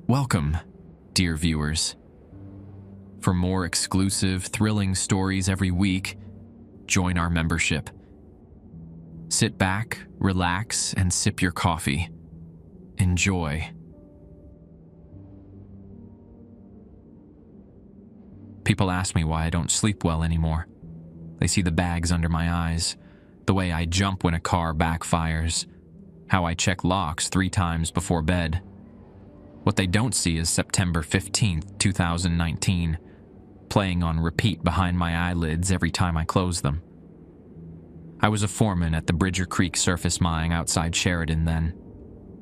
Welcome, dear viewers. For more exclusive, thrilling stories every week, join our membership. Sit back, relax, and sip your coffee. Enjoy. People ask me why I don't sleep well anymore. They see the bags under my eyes, the way I jump when a car backfires, how I check locks 3 times before bed. What they don't see is September 15th, 2019, playing on repeat behind my eyelids every time I close them. I was a foreman at the Bridger Creek surface mine outside Sheridan then,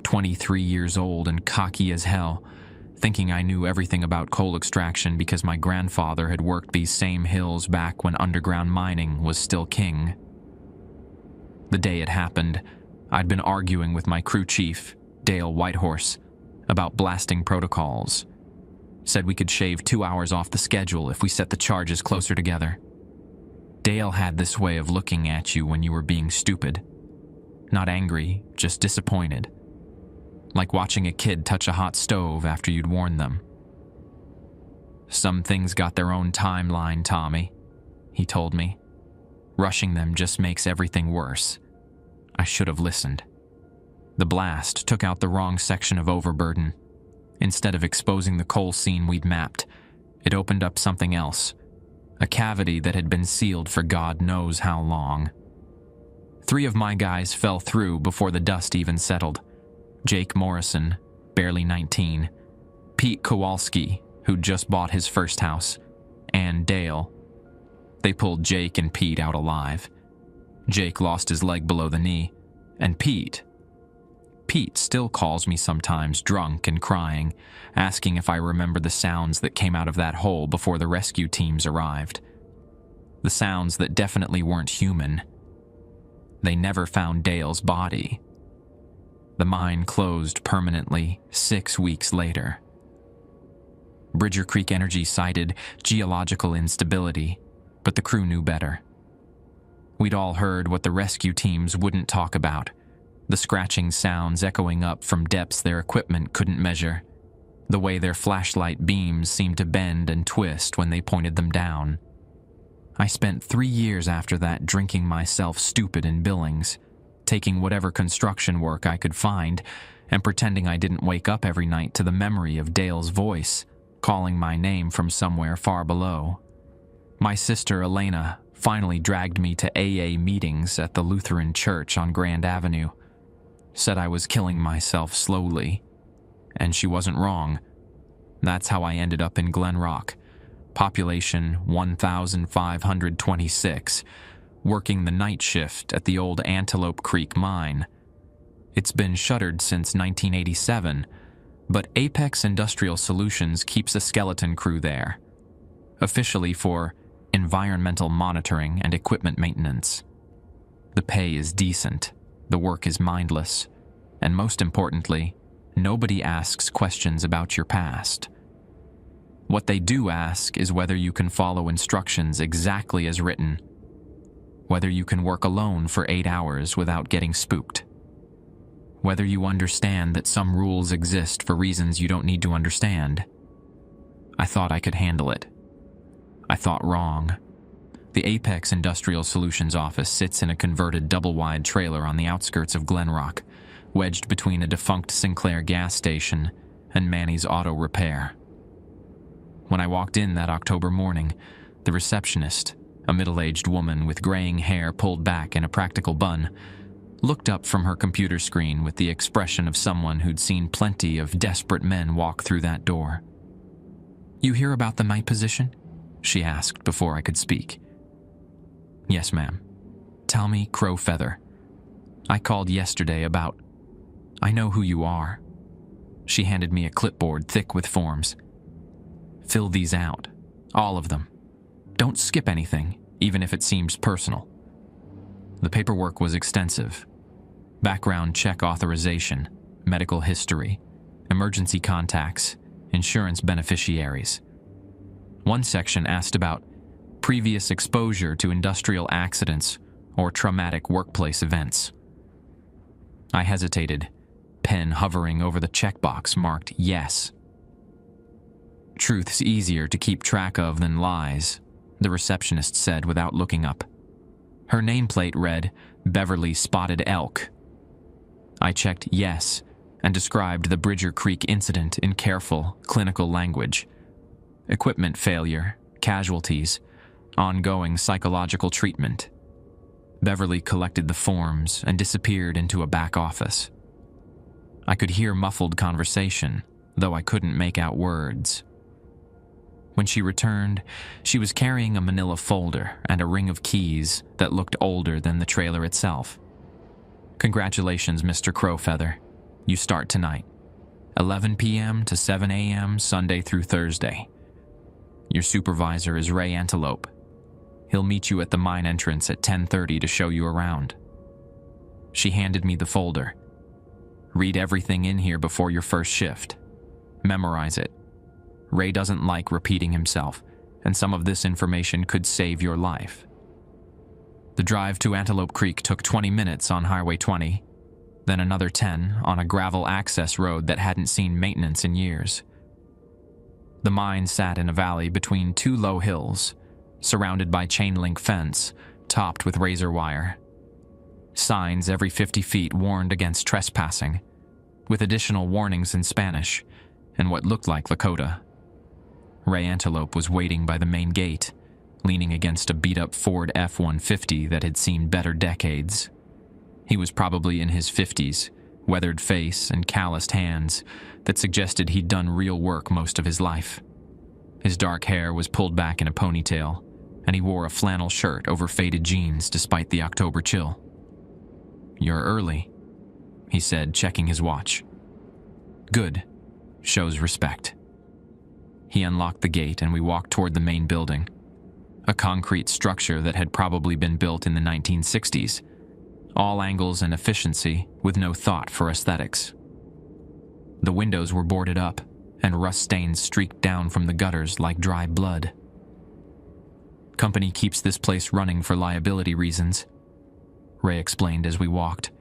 23 years old and cocky as hell, thinking I knew everything about coal extraction because my grandfather had worked these same hills back when underground mining was still king. The day it happened, I'd been arguing with my crew chief, Dale Whitehorse, about blasting protocols. Said we could shave 2 hours off the schedule if we set the charges closer together. Dale had this way of looking at you when you were being stupid. Not angry, just disappointed. Like watching a kid touch a hot stove after you'd warned them. Some things got their own timeline, Tommy, he told me. Rushing them just makes everything worse. I should have listened. The blast took out the wrong section of overburden. Instead of exposing the coal seam we'd mapped, it opened up something else, a cavity that had been sealed for God knows how long. 3 of my guys fell through before the dust even settled. Jake Morrison, barely 19, Pete Kowalski, who'd just bought his first house, and Dale. They pulled Jake and Pete out alive. Jake lost his leg below the knee, and Pete still calls me sometimes drunk and crying, asking if I remember the sounds that came out of that hole before the rescue teams arrived. The sounds that definitely weren't human. They never found Dale's body. The mine closed permanently 6 weeks later. Bridger Creek Energy cited geological instability, but the crew knew better. We'd all heard what the rescue teams wouldn't talk about. The scratching sounds echoing up from depths their equipment couldn't measure. The way their flashlight beams seemed to bend and twist when they pointed them down. I spent 3 years after that drinking myself stupid in Billings, taking whatever construction work I could find, and pretending I didn't wake up every night to the memory of Dale's voice, calling my name from somewhere far below. My sister Elena finally dragged me to AA meetings at the Lutheran Church on Grand Avenue. Said I was killing myself slowly. And she wasn't wrong. That's how I ended up in Glen Rock, population 1,526, working the night shift at the old Antelope Creek mine. It's been shuttered since 1987, but Apex Industrial Solutions keeps a skeleton crew there, officially for environmental monitoring and equipment maintenance. The pay is decent. The work is mindless, and most importantly, nobody asks questions about your past. What they do ask is whether you can follow instructions exactly as written, whether you can work alone for 8 hours without getting spooked, whether you understand that some rules exist for reasons you don't need to understand. I thought I could handle it. I thought wrong. The Apex Industrial Solutions office sits in a converted double-wide trailer on the outskirts of Glen Rock, wedged between a defunct Sinclair gas station and Manny's Auto Repair. When I walked in that October morning, the receptionist, a middle-aged woman with graying hair pulled back in a practical bun, looked up from her computer screen with the expression of someone who'd seen plenty of desperate men walk through that door. "You hear about the night position?" she asked before I could speak. "Yes, ma'am. Tell me, Crow Feather. I called yesterday about... I know who you are." She handed me a clipboard thick with forms. "Fill these out. All of them. Don't skip anything, even if it seems personal." The paperwork was extensive. Background check authorization, medical history, emergency contacts, insurance beneficiaries. One section asked about previous exposure to industrial accidents or traumatic workplace events. I hesitated, pen hovering over the checkbox marked yes, Truth's easier to keep track of than lies, the receptionist said without looking up. Her nameplate read, Beverly Spotted Elk. I checked yes and described the Bridger Creek incident in careful, clinical language. Equipment failure, casualties, ongoing psychological treatment. Beverly collected the forms and disappeared into a back office. I could hear muffled conversation, though I couldn't make out words. When she returned, she was carrying a manila folder and a ring of keys that looked older than the trailer itself. Congratulations, Mr. Crowfeather. You start tonight, 11 p.m. to 7 a.m. Sunday through Thursday. Your supervisor is Ray Antelope. He'll meet you at the mine entrance at 10:30 to show you around. She handed me the folder. Read everything in here before your first shift. Memorize it. Ray doesn't like repeating himself, and some of this information could save your life. The drive to Antelope Creek took 20 minutes on Highway 20, then another 10 on a gravel access road that hadn't seen maintenance in years. The mine sat in a valley between two low hills, surrounded by chain-link fence, topped with razor wire. Signs every 50 feet warned against trespassing, with additional warnings in Spanish and what looked like Lakota. Ray Antelope was waiting by the main gate, leaning against a beat-up Ford F-150 that had seen better decades. He was probably in his 50s, weathered face and calloused hands that suggested he'd done real work most of his life. His dark hair was pulled back in a ponytail, and he wore a flannel shirt over faded jeans despite the October chill. "You're early," he said, checking his watch. "Good. Shows respect." He unlocked the gate and we walked toward the main building, a concrete structure that had probably been built in the 1960s, all angles and efficiency with no thought for aesthetics. The windows were boarded up, and rust stains streaked down from the gutters like dry blood. "Company keeps this place running for liability reasons," Ray explained as we walked.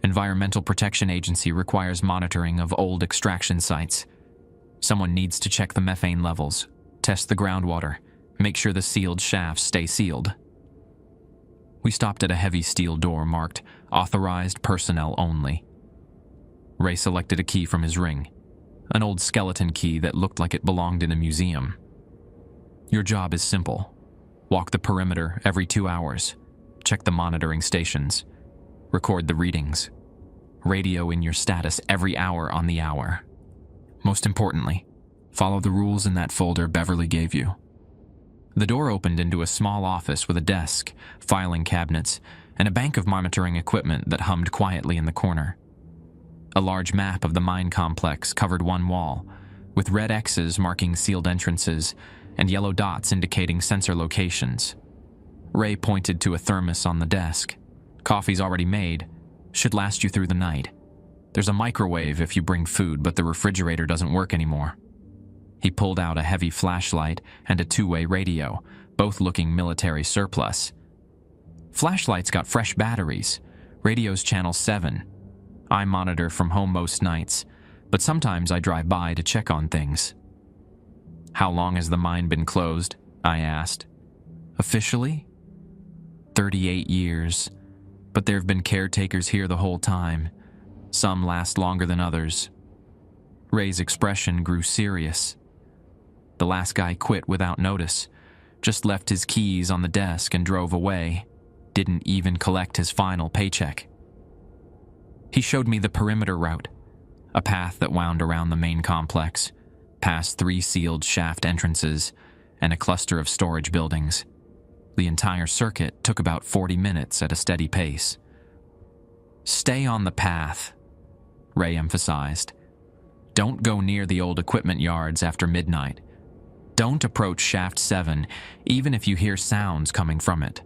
"Environmental Protection Agency requires monitoring of old extraction sites. Someone needs to check the methane levels, test the groundwater, make sure the sealed shafts stay sealed." We stopped at a heavy steel door marked Authorized Personnel Only. Ray selected a key from his ring, an old skeleton key that looked like it belonged in a museum. "Your job is simple. Walk the perimeter every 2 hours, check the monitoring stations, record the readings, radio in your status every hour on the hour. Most importantly, follow the rules in that folder Beverly gave you." The door opened into a small office with a desk, filing cabinets, and a bank of monitoring equipment that hummed quietly in the corner. A large map of the mine complex covered one wall, with red X's marking sealed entrances and yellow dots indicating sensor locations. Ray pointed to a thermos on the desk. "Coffee's already made. Should last you through the night. There's a microwave if you bring food, but the refrigerator doesn't work anymore." He pulled out a heavy flashlight and a two-way radio, both looking military surplus. "Flashlight's got fresh batteries. Radio's channel 7. I monitor from home most nights, but sometimes I drive by to check on things." "How long has the mine been closed?" I asked. "Officially? 38 years, but there have been caretakers here the whole time. Some last longer than others." Ray's expression grew serious. "The last guy quit without notice, just left his keys on the desk and drove away, didn't even collect his final paycheck." He showed me the perimeter route, a path that wound around the main complex, past 3 sealed shaft entrances and a cluster of storage buildings. The entire circuit took about 40 minutes at a steady pace. "Stay on the path," Ray emphasized. "Don't go near the old equipment yards after midnight. Don't approach Shaft 7, even if you hear sounds coming from it.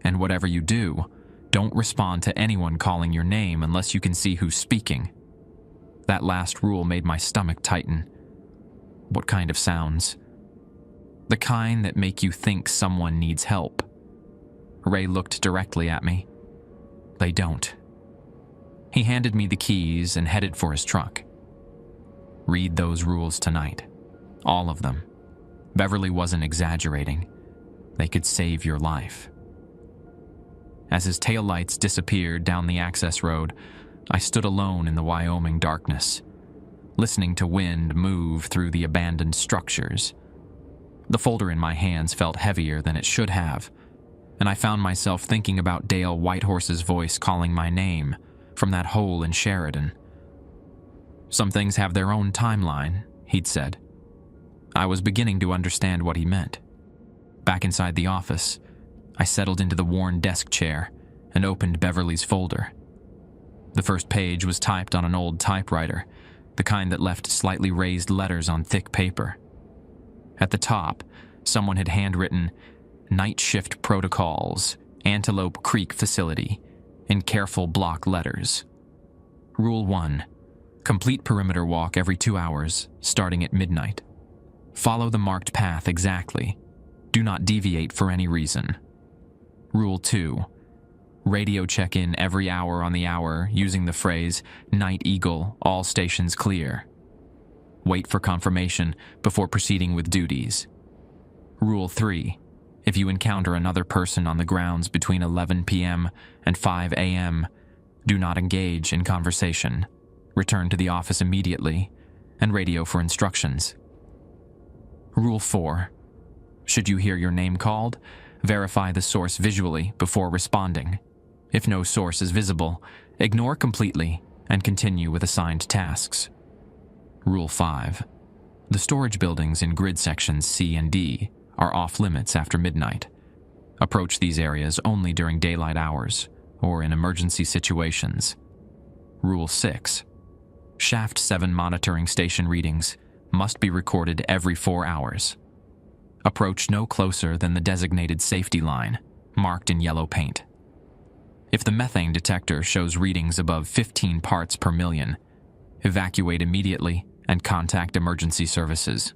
And whatever you do, don't respond to anyone calling your name unless you can see who's speaking." That last rule made my stomach tighten. "What kind of sounds?" "The kind that make you think someone needs help." Ray looked directly at me. "They don't." He handed me the keys and headed for his truck. "Read those rules tonight. All of them. Beverly wasn't exaggerating. They could save your life. As his taillights disappeared down the access road, I stood alone in the Wyoming darkness, listening to wind move through the abandoned structures. The folder in my hands felt heavier than it should have, and I found myself thinking about Dale Whitehorse's voice calling my name from that hole in Sheridan. Some things have their own timeline, he'd said. I was beginning to understand what he meant. Back inside the office, I settled into the worn desk chair and opened Beverly's folder. The first page was typed on an old typewriter, the kind that left slightly raised letters on thick paper. At the top, someone had handwritten, "Night Shift Protocols, Antelope Creek Facility," in careful block letters. Rule 1. Complete perimeter walk every 2 hours, starting at midnight. Follow the marked path exactly. Do not deviate for any reason. Rule 2. Radio check-in every hour on the hour using the phrase, "Night Eagle, all stations clear." Wait for confirmation before proceeding with duties. Rule 3. If you encounter another person on the grounds between 11 p.m. and 5 a.m., do not engage in conversation. Return to the office immediately and radio for instructions. Rule 4. Should you hear your name called, verify the source visually before responding. If no source is visible, ignore completely and continue with assigned tasks. Rule 5. The storage buildings in grid sections C and D are off-limits after midnight. Approach these areas only during daylight hours or in emergency situations. Rule 6. Shaft 7 monitoring station readings must be recorded every 4 hours. Approach no closer than the designated safety line, marked in yellow paint. If the methane detector shows readings above 15 parts per million, evacuate immediately and contact emergency services.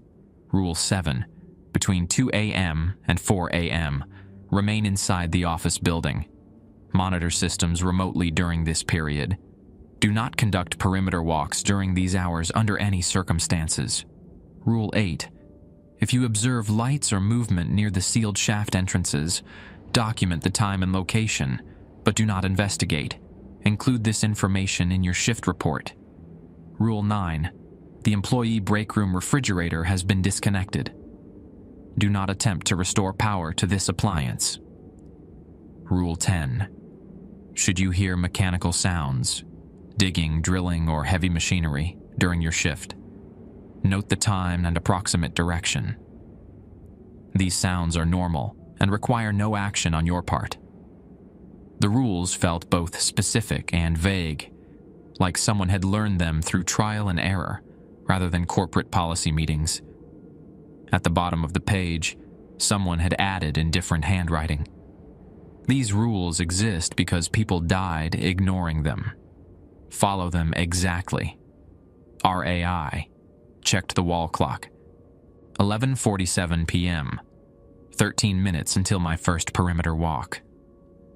Rule 7. Between 2 a.m. and 4 a.m., remain inside the office building. Monitor systems remotely during this period. Do not conduct perimeter walks during these hours under any circumstances. Rule 8. If you observe lights or movement near the sealed shaft entrances, document the time and location, but do not investigate. Include this information in your shift report. Rule 9. The employee break room refrigerator has been disconnected. Do not attempt to restore power to this appliance. Rule 10. Should you hear mechanical sounds, digging, drilling, or heavy machinery during your shift, note the time and approximate direction. These sounds are normal and require no action on your part. The rules felt both specific and vague, like someone had learned them through trial and error rather than corporate policy meetings. At the bottom of the page, someone had added in different handwriting. These rules exist because people died ignoring them. Follow them exactly. RAI. Checked the wall clock. 11:47 p.m. 13 minutes until my first perimeter walk.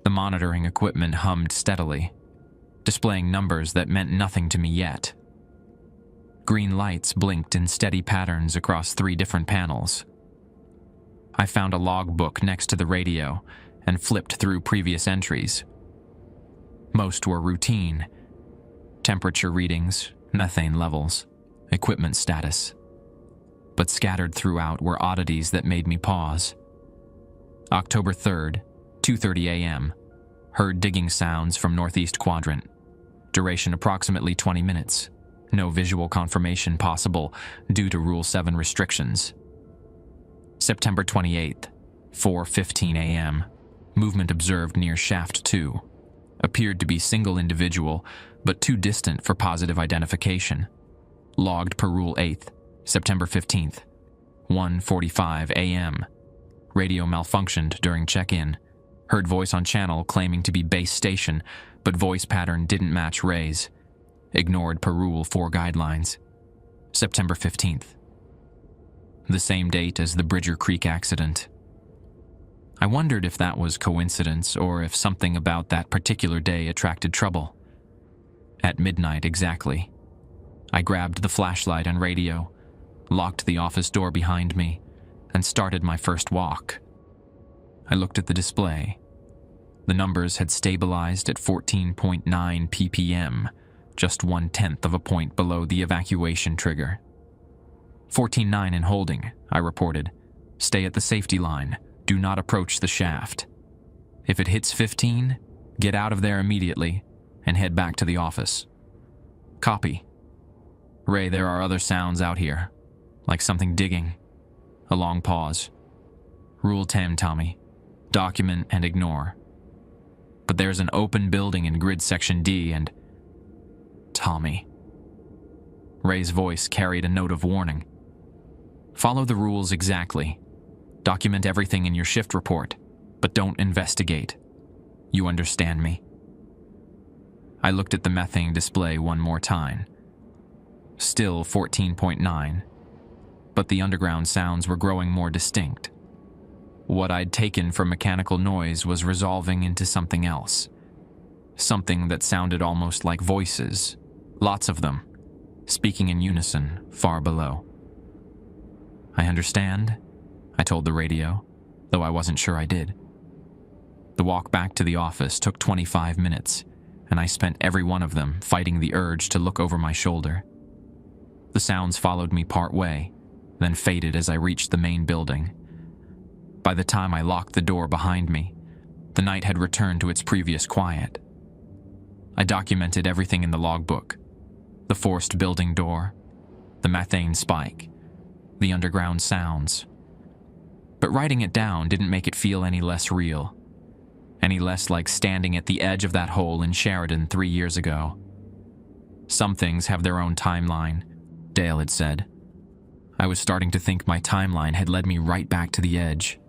The monitoring equipment hummed steadily, displaying numbers that meant nothing to me yet. Green lights blinked in steady patterns across 3 different panels. I found a logbook next to the radio and flipped through previous entries. Most were routine. Temperature readings, methane levels, equipment status. But scattered throughout were oddities that made me pause. October 3rd, 2:30 a.m. Heard digging sounds from northeast quadrant. Duration approximately 20 minutes. No visual confirmation possible due to Rule 7 restrictions. September 28th, 4:15 a.m. Movement observed near Shaft 2. Appeared to be single individual, but too distant for positive identification. Logged per Rule 8th, September 15th, 1:45 a.m. Radio malfunctioned during check-in. Heard voice on channel claiming to be base station, but voice pattern didn't match Ray's. Ignored per Rule 4 guidelines. September 15th. The same date as the Bridger Creek accident. I wondered if that was coincidence or if something about that particular day attracted trouble. At midnight exactly, I grabbed the flashlight and radio, locked the office door behind me, and started my first walk. I looked at the display. The numbers had stabilized at 14.9 ppm, just 1/10 of a point below the evacuation trigger. 14.9 in holding, I reported. Stay at the safety line. Do not approach the shaft. If it hits 15, get out of there immediately and head back to the office. Copy. Ray, there are other sounds out here, like something digging. A long pause. Rule 10, Tommy. Document and ignore. But there's an open building in grid section D and... Tommy. Ray's voice carried a note of warning. Follow the rules exactly. Document everything in your shift report, but don't investigate. You understand me? I looked at the methane display one more time. Still 14.9, but the underground sounds were growing more distinct. What I'd taken for mechanical noise was resolving into something else. Something that sounded almost like voices, lots of them, speaking in unison far below. I understand, I told the radio, though I wasn't sure I did. The walk back to the office took 25 minutes, and I spent every one of them fighting the urge to look over my shoulder. The sounds followed me part way, then faded as I reached the main building. By the time I locked the door behind me, the night had returned to its previous quiet. I documented everything in the logbook: the forced building door, the methane spike, the underground sounds. But writing it down didn't make it feel any less real, any less like standing at the edge of that hole in Sheridan 3 years ago. Some things have their own timeline, Dale had said. I was starting to think my timeline had led me right back to the edge.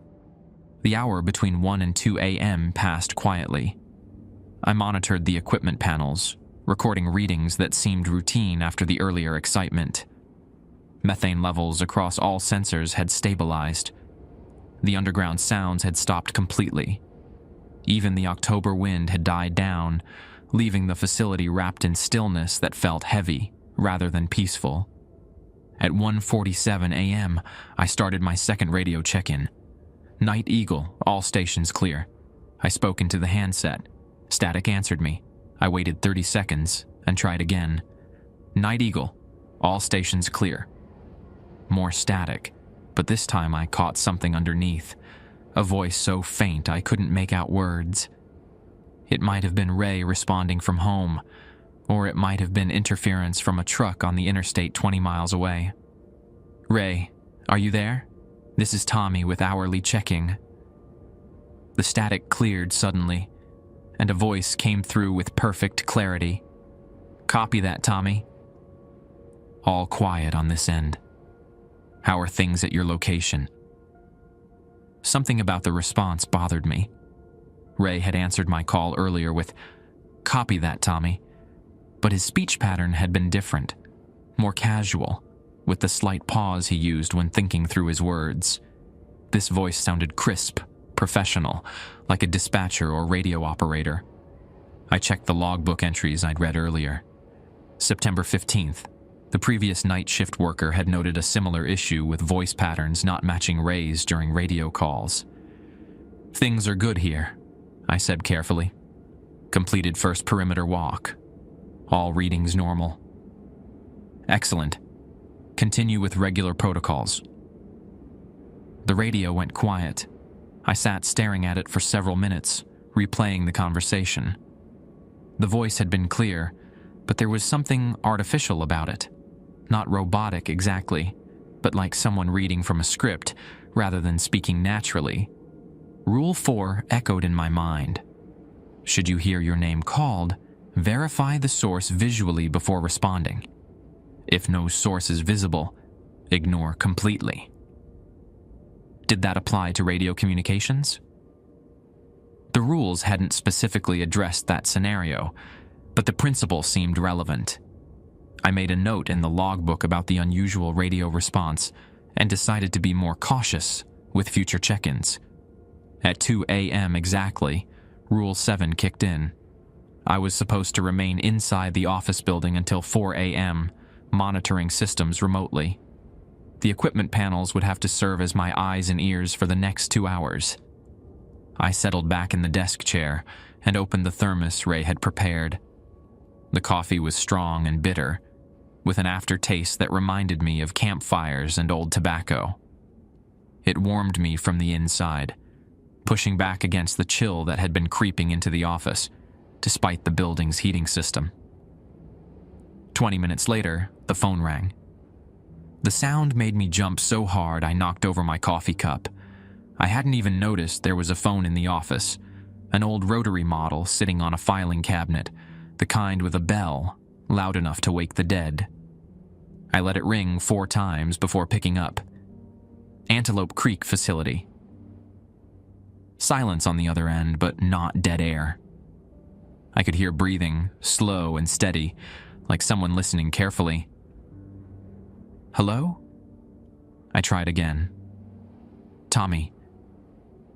The hour between 1 and 2 a.m. passed quietly. I monitored the equipment panels, recording readings that seemed routine after the earlier excitement. Methane levels across all sensors had stabilized. The underground sounds had stopped completely. Even the October wind had died down, leaving the facility wrapped in stillness that felt heavy rather than peaceful. At 1:47 a.m., I started my second radio check-in. Night Eagle, all stations clear. I spoke into the handset. Static answered me. I waited 30 seconds and tried again. Night Eagle, all stations clear. More static, but this time I caught something underneath, a voice so faint I couldn't make out words. It might have been Ray responding from home, or it might have been interference from a truck on the interstate 20 miles away. Ray, are you there? This is Tommy with hourly checking. The static cleared suddenly, and a voice came through with perfect clarity. Copy that, Tommy. All quiet on this end. How are things at your location? Something about the response bothered me. Ray had answered my call earlier with, copy that, Tommy. But his speech pattern had been different, more casual, with the slight pause he used when thinking through his words. This voice sounded crisp, professional, like a dispatcher or radio operator. I checked the logbook entries I'd read earlier. September 15th, the previous night shift worker had noted a similar issue with voice patterns not matching Ray's during radio calls. Things are good here, I said carefully. Completed first perimeter walk. All readings normal. Excellent. Continue with regular protocols. The radio went quiet. I sat staring at it for several minutes, replaying the conversation. The voice had been clear, but there was something artificial about it. Not robotic exactly, but like someone reading from a script rather than speaking naturally. Rule 4 echoed in my mind. Should you hear your name called, verify the source visually before responding. If no source is visible, ignore completely. Did that apply to radio communications? The rules hadn't specifically addressed that scenario, but the principle seemed relevant. I made a note in the logbook about the unusual radio response and decided to be more cautious with future check-ins. At 2 a.m. exactly, Rule 7 kicked in. I was supposed to remain inside the office building until 4 a.m., monitoring systems remotely. The equipment panels would have to serve as my eyes and ears for the next 2 hours. I settled back in the desk chair and opened the thermos Ray had prepared. The coffee was strong and bitter, with an aftertaste that reminded me of campfires and old tobacco. It warmed me from the inside, pushing back against the chill that had been creeping into the office, despite the building's heating system. 20 minutes later, the phone rang. The sound made me jump so hard I knocked over my coffee cup. I hadn't even noticed there was a phone in the office, an old rotary model sitting on a filing cabinet, the kind with a bell, loud enough to wake the dead. I let it ring 4 times before picking up. Antelope Creek facility. Silence on the other end, but not dead air. I could hear breathing, slow and steady, like someone listening carefully. Hello? I tried again. Tommy.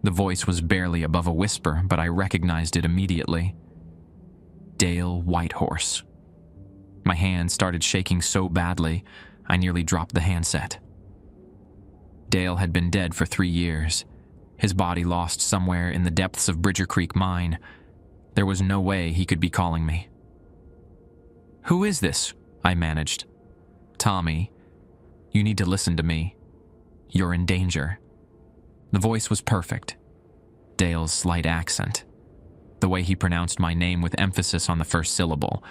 The voice was barely above a whisper, but I recognized it immediately. Dale Whitehorse. My hand started shaking so badly, I nearly dropped the handset. Dale had been dead for 3 years, his body lost somewhere in the depths of Bridger Creek Mine. There was no way he could be calling me. Who is this? I managed. Tommy, you need to listen to me. You're in danger. The voice was perfect. Dale's slight accent. The way he pronounced my name with emphasis on the first syllable.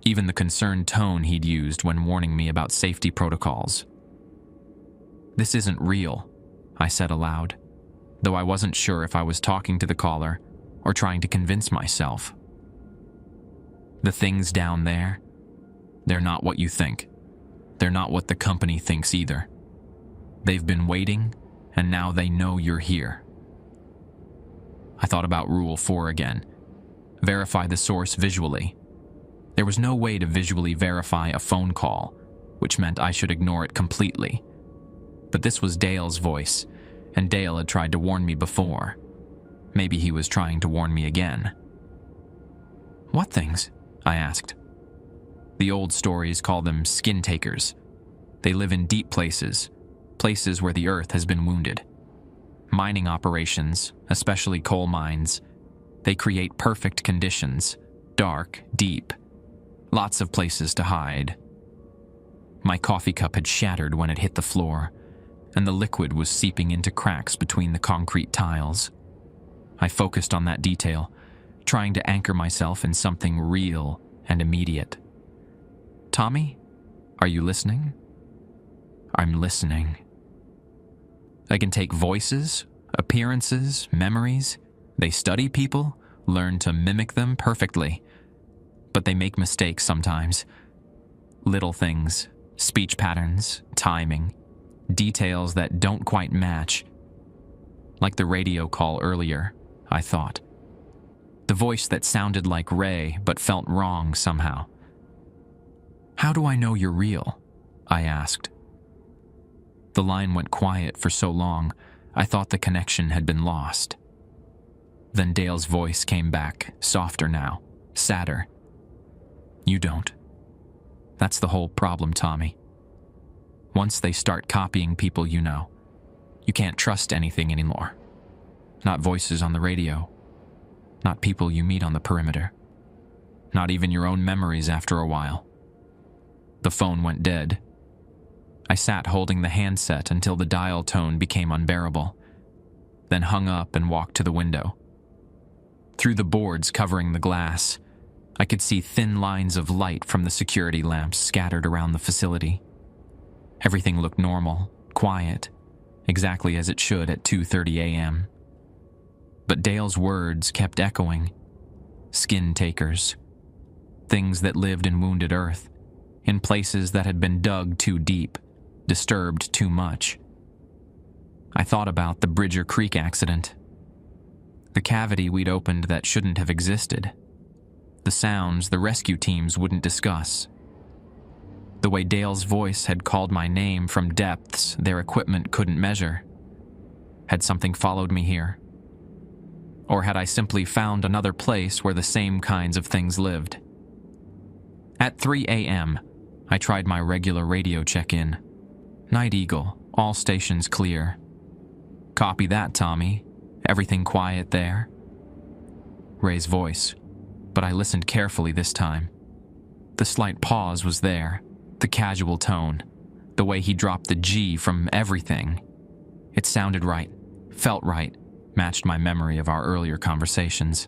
Even the concerned tone he'd used when warning me about safety protocols. This isn't real, I said aloud, though I wasn't sure if I was talking to the caller or trying to convince myself. The things down there, they're not what you think. They're not what the company thinks either. They've been waiting, and now they know you're here. I thought about Rule 4 again. Verify the source visually. There was no way to visually verify a phone call, which meant I should ignore it completely. But this was Dale's voice, and Dale had tried to warn me before. Maybe he was trying to warn me again. What things? I asked. The old stories call them skin takers. They live in deep places, places where the earth has been wounded. Mining operations, especially coal mines, they create perfect conditions, dark, deep, lots of places to hide. My coffee cup had shattered when it hit the floor, and the liquid was seeping into cracks between the concrete tiles. I focused on that detail, trying to anchor myself in something real and immediate. Tommy, are you listening? I'm listening. I can take voices, appearances, memories. They study people, learn to mimic them perfectly. But they make mistakes sometimes. Little things, speech patterns, timing, details that don't quite match. Like the radio call earlier, I thought. The voice that sounded like Ray but felt wrong somehow. How do I know you're real? I asked. The line went quiet for so long, I thought the connection had been lost. Then Dale's voice came back, softer now, sadder. You don't. That's the whole problem, Tommy. Once they start copying people you know, you can't trust anything anymore. Not voices on the radio. Not people you meet on the perimeter. Not even your own memories after a while. The phone went dead. I sat holding the handset until the dial tone became unbearable, then hung up and walked to the window. Through the boards covering the glass, I could see thin lines of light from the security lamps scattered around the facility. Everything looked normal, quiet, exactly as it should at 2:30 a.m. But Dale's words kept echoing. Skin takers. Things that lived in wounded earth, in places that had been dug too deep, disturbed too much. I thought about the Bridger Creek accident. The cavity we'd opened that shouldn't have existed. The sounds the rescue teams wouldn't discuss. The way Dale's voice had called my name from depths their equipment couldn't measure. Had something followed me here? Or had I simply found another place where the same kinds of things lived? At 3 a.m., I tried my regular radio check-in. Night Eagle, all stations clear. Copy that, Tommy. Everything quiet there? Ray's voice, but I listened carefully this time. The slight pause was there, the casual tone, the way he dropped the G from everything. It sounded right, felt right, matched my memory of our earlier conversations.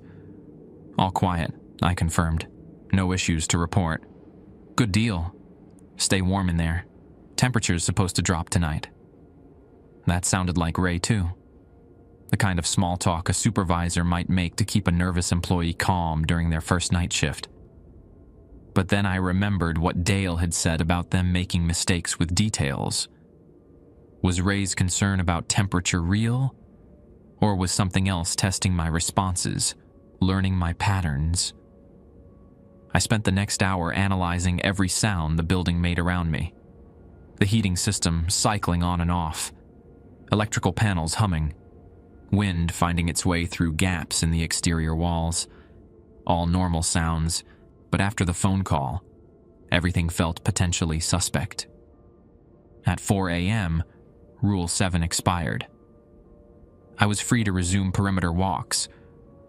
All quiet, I confirmed. No issues to report. Good deal. Stay warm in there. Temperature's supposed to drop tonight. That sounded like Ray, too. The kind of small talk a supervisor might make to keep a nervous employee calm during their first night shift. But then I remembered what Dale had said about them making mistakes with details. Was Ray's concern about temperature real? Or was something else testing my responses, learning my patterns? I spent the next hour analyzing every sound the building made around me. The heating system cycling on and off, electrical panels humming, wind finding its way through gaps in the exterior walls. All normal sounds, but after the phone call, everything felt potentially suspect. At 4 a.m., Rule 7 expired. I was free to resume perimeter walks,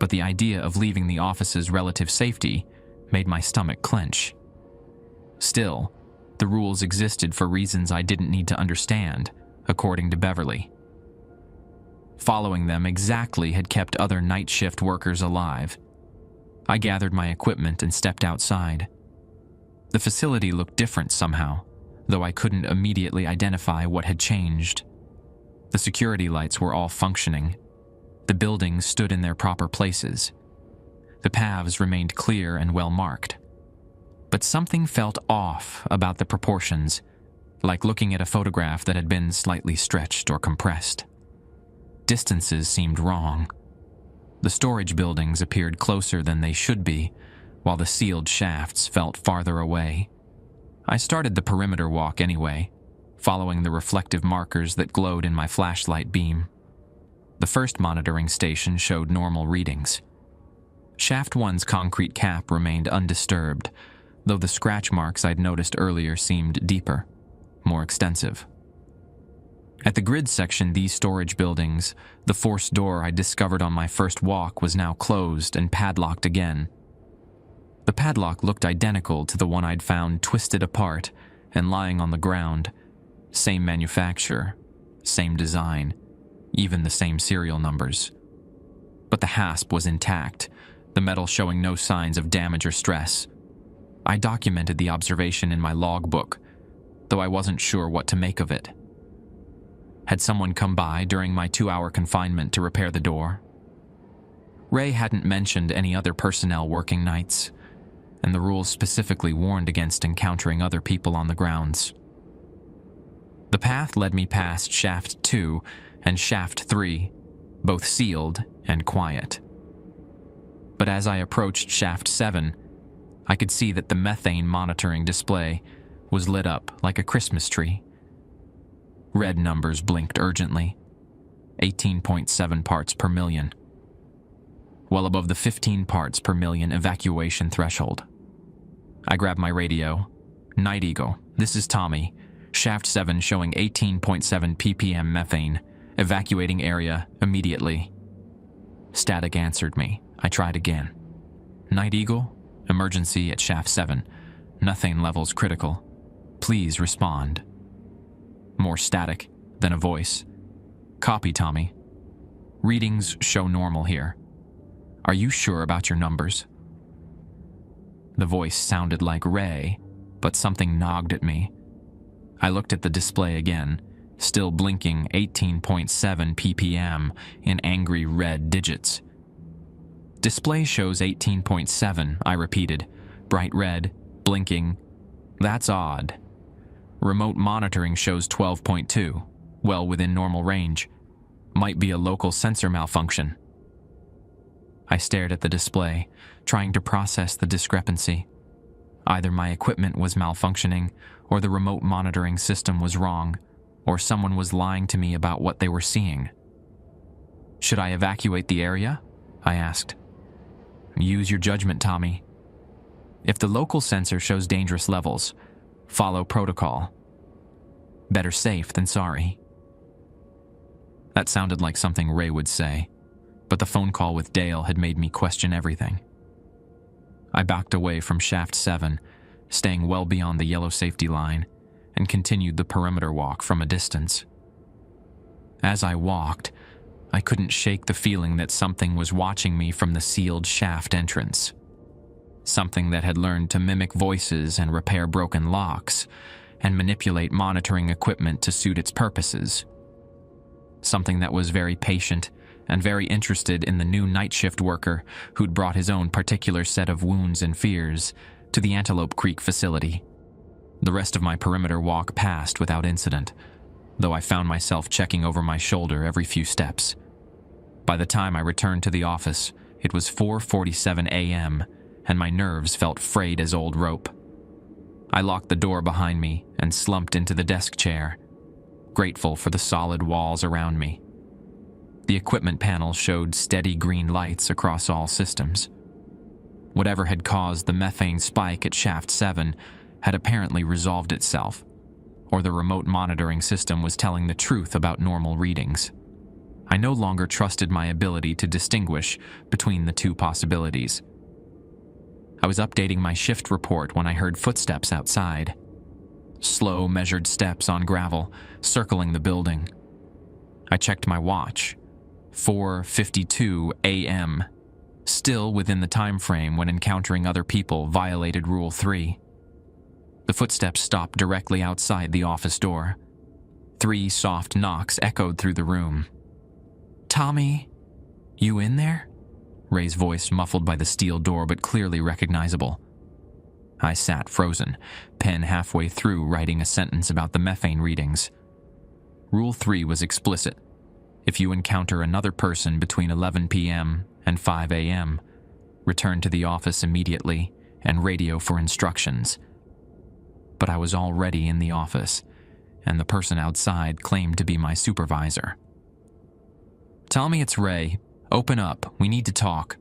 but the idea of leaving the office's relative safety made my stomach clench. Still, the rules existed for reasons I didn't need to understand, according to Beverly. Following them exactly had kept other night shift workers alive. I gathered my equipment and stepped outside. The facility looked different somehow, though I couldn't immediately identify what had changed. The security lights were all functioning. The buildings stood in their proper places. The paths remained clear and well marked. But something felt off about the proportions, like looking at a photograph that had been slightly stretched or compressed. Distances seemed wrong. The storage buildings appeared closer than they should be, while the sealed shafts felt farther away. I started the perimeter walk anyway, following the reflective markers that glowed in my flashlight beam. The first monitoring station showed normal readings. Shaft 1's concrete cap remained undisturbed, though the scratch marks I'd noticed earlier seemed deeper, more extensive. At the grid section, these storage buildings, the forced door I discovered on my first walk was now closed and padlocked again. The padlock looked identical to the one I'd found twisted apart and lying on the ground. Same manufacturer, same design, even the same serial numbers. But the hasp was intact, the metal showing no signs of damage or stress. I documented the observation in my logbook, though I wasn't sure what to make of it. Had someone come by during my 2-hour confinement to repair the door? Ray hadn't mentioned any other personnel working nights, and the rules specifically warned against encountering other people on the grounds. The path led me past Shaft 2 and Shaft 3, both sealed and quiet. But as I approached Shaft 7, I could see that the methane monitoring display was lit up like a Christmas tree. Red numbers blinked urgently. 18.7 parts per million. Well above the 15 parts per million evacuation threshold. I grabbed my radio. Night Eagle, this is Tommy. Shaft 7 showing 18.7 ppm methane. Evacuating area immediately. Static answered me. I tried again. Night Eagle, emergency at Shaft 7. Methane levels critical. Please respond. More static, then a voice. Copy, Tommy. Readings show normal here. Are you sure about your numbers? The voice sounded like Ray, but something nagged at me. I looked at the display again, still blinking 18.7 ppm in angry red digits. Display shows 18.7, I repeated. Bright red, blinking. That's odd. Remote monitoring shows 12.2, well within normal range. Might be a local sensor malfunction. I stared at the display, trying to process the discrepancy. Either my equipment was malfunctioning, or the remote monitoring system was wrong, or someone was lying to me about what they were seeing. Should I evacuate the area? I asked. Use your judgment, Tommy. If the local sensor shows dangerous levels, follow protocol. Better safe than sorry. That sounded like something Ray would say, but the phone call with Dale had made me question everything. I backed away from Shaft 7, staying well beyond the yellow safety line, and continued the perimeter walk from a distance. As I walked, I couldn't shake the feeling that something was watching me from the sealed shaft entrance. Something that had learned to mimic voices and repair broken locks, and manipulate monitoring equipment to suit its purposes. Something that was very patient and very interested in the new night shift worker who'd brought his own particular set of wounds and fears to the Antelope Creek facility. The rest of my perimeter walk passed without incident, though I found myself checking over my shoulder every few steps. By the time I returned to the office, it was 4:47 a.m., and my nerves felt frayed as old rope. I locked the door behind me and slumped into the desk chair, grateful for the solid walls around me. The equipment panel showed steady green lights across all systems. Whatever had caused the methane spike at Shaft 7 had apparently resolved itself, or the remote monitoring system was telling the truth about normal readings. I no longer trusted my ability to distinguish between the two possibilities. I was updating my shift report when I heard footsteps outside. Slow, measured steps on gravel, circling the building. I checked my watch. 4:52 a.m. Still within the time frame when encountering other people violated Rule 3. The footsteps stopped directly outside the office door. 3 soft knocks echoed through the room. "Tommy, you in there?" Ray's voice muffled by the steel door but clearly recognizable. I sat frozen, pen halfway through writing a sentence about the methane readings. Rule 3 was explicit. If you encounter another person between 11 p.m. and 5 a.m., return to the office immediately and radio for instructions. But I was already in the office, and the person outside claimed to be my supervisor. "Tell me it's Ray. Open up. We need to talk."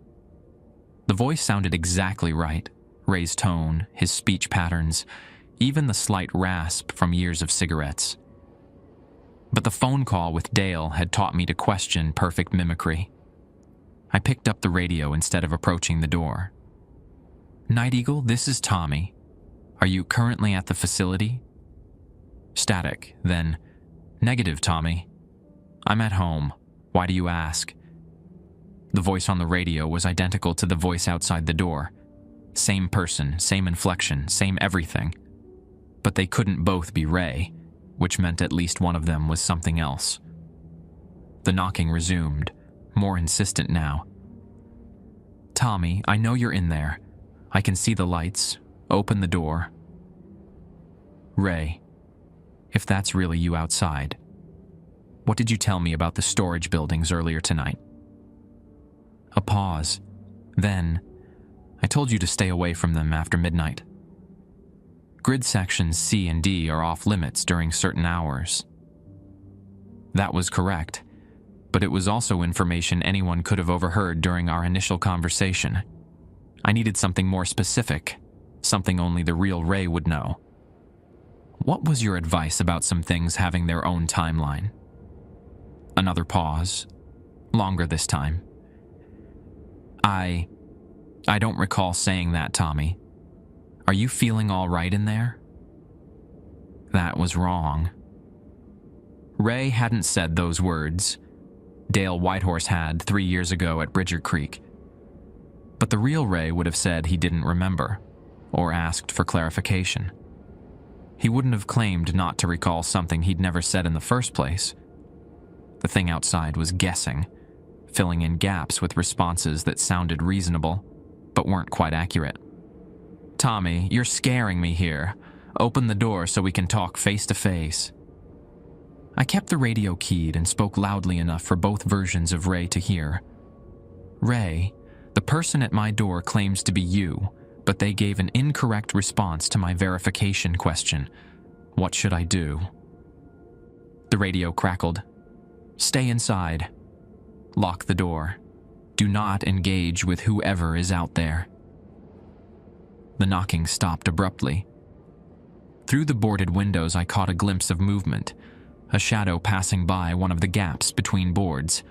The voice sounded exactly right. Ray's tone, his speech patterns, even the slight rasp from years of cigarettes. But the phone call with Dale had taught me to question perfect mimicry. I picked up the radio instead of approaching the door. "Night Eagle, this is Tommy. Are you currently at the facility?" Static, then, "Negative, Tommy. I'm at home. Why do you ask?" The voice on the radio was identical to the voice outside the door. Same person, same inflection, same everything. But they couldn't both be Ray, which meant at least one of them was something else. The knocking resumed, more insistent now. "Tommy, I know you're in there. I can see the lights. Open the door." "Ray, if that's really you outside, what did you tell me about the storage buildings earlier tonight?" A pause. Then, "I told you to stay away from them after midnight. Grid sections C and D are off limits during certain hours." That was correct, but it was also information anyone could have overheard during our initial conversation. I needed something more specific, something only the real Ray would know. "What was your advice about some things having their own timeline?" Another pause, longer this time. I don't recall saying that, Tommy. Are you feeling all right in there?" That was wrong. Ray hadn't said those words. Dale Whitehorse had 3 years ago at Bridger Creek. But the real Ray would have said he didn't remember, or asked for clarification. He wouldn't have claimed not to recall something he'd never said in the first place. The thing outside was guessing, filling in gaps with responses that sounded reasonable, but weren't quite accurate. "Tommy, you're scaring me here. Open the door so we can talk face to face." I kept the radio keyed and spoke loudly enough for both versions of Ray to hear. "Ray, the person at my door claims to be you, but they gave an incorrect response to my verification question. What should I do?" The radio crackled. "Stay inside. Lock the door. Do not engage with whoever is out there." The knocking stopped abruptly. Through the boarded windows, I caught a glimpse of movement, a shadow passing by one of the gaps between boards.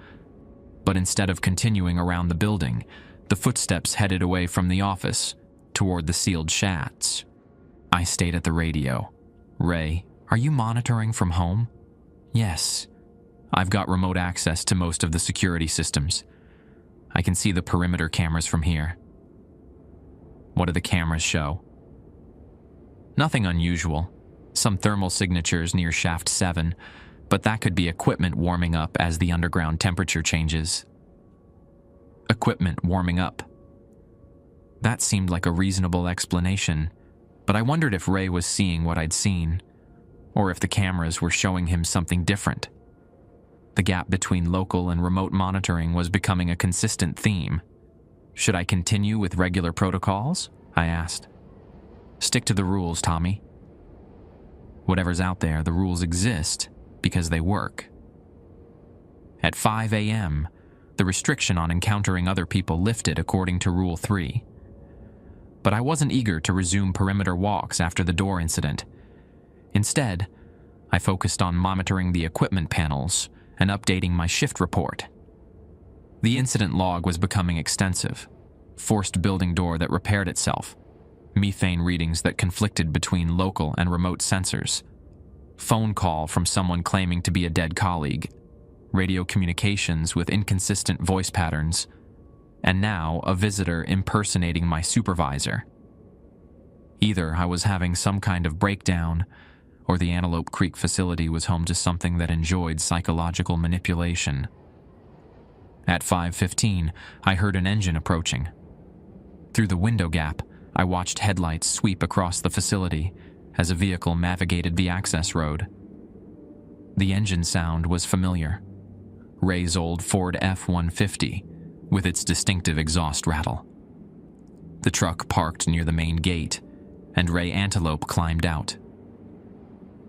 But instead of continuing around the building, the footsteps headed away from the office, toward the sealed shafts. I stayed at the radio. "Ray, are you monitoring from home?" "Yes. I've got remote access to most of the security systems. I can see the perimeter cameras from here." "What do the cameras show?" "Nothing unusual. Some thermal signatures near Shaft 7, but that could be equipment warming up as the underground temperature changes." Equipment warming up. That seemed like a reasonable explanation, but I wondered if Ray was seeing what I'd seen, or if the cameras were showing him something different. The gap between local and remote monitoring was becoming a consistent theme. "Should I continue with regular protocols?" I asked. "Stick to the rules, Tommy. Whatever's out there, the rules exist because they work." At 5 a.m., the restriction on encountering other people lifted according to Rule 3. But I wasn't eager to resume perimeter walks after the door incident. Instead, I focused on monitoring the equipment panels and updating my shift report. The incident log was becoming extensive. Forced building door that repaired itself. Methane readings that conflicted between local and remote sensors. Phone call from someone claiming to be a dead colleague. Radio communications with inconsistent voice patterns. And now a visitor impersonating my supervisor. Either I was having some kind of breakdown, or the Antelope Creek facility was home to something that enjoyed psychological manipulation. At 5:15, I heard an engine approaching. Through the window gap, I watched headlights sweep across the facility as a vehicle navigated the access road. The engine sound was familiar. Ray's old Ford F-150, with its distinctive exhaust rattle. The truck parked near the main gate, and Ray Antelope climbed out.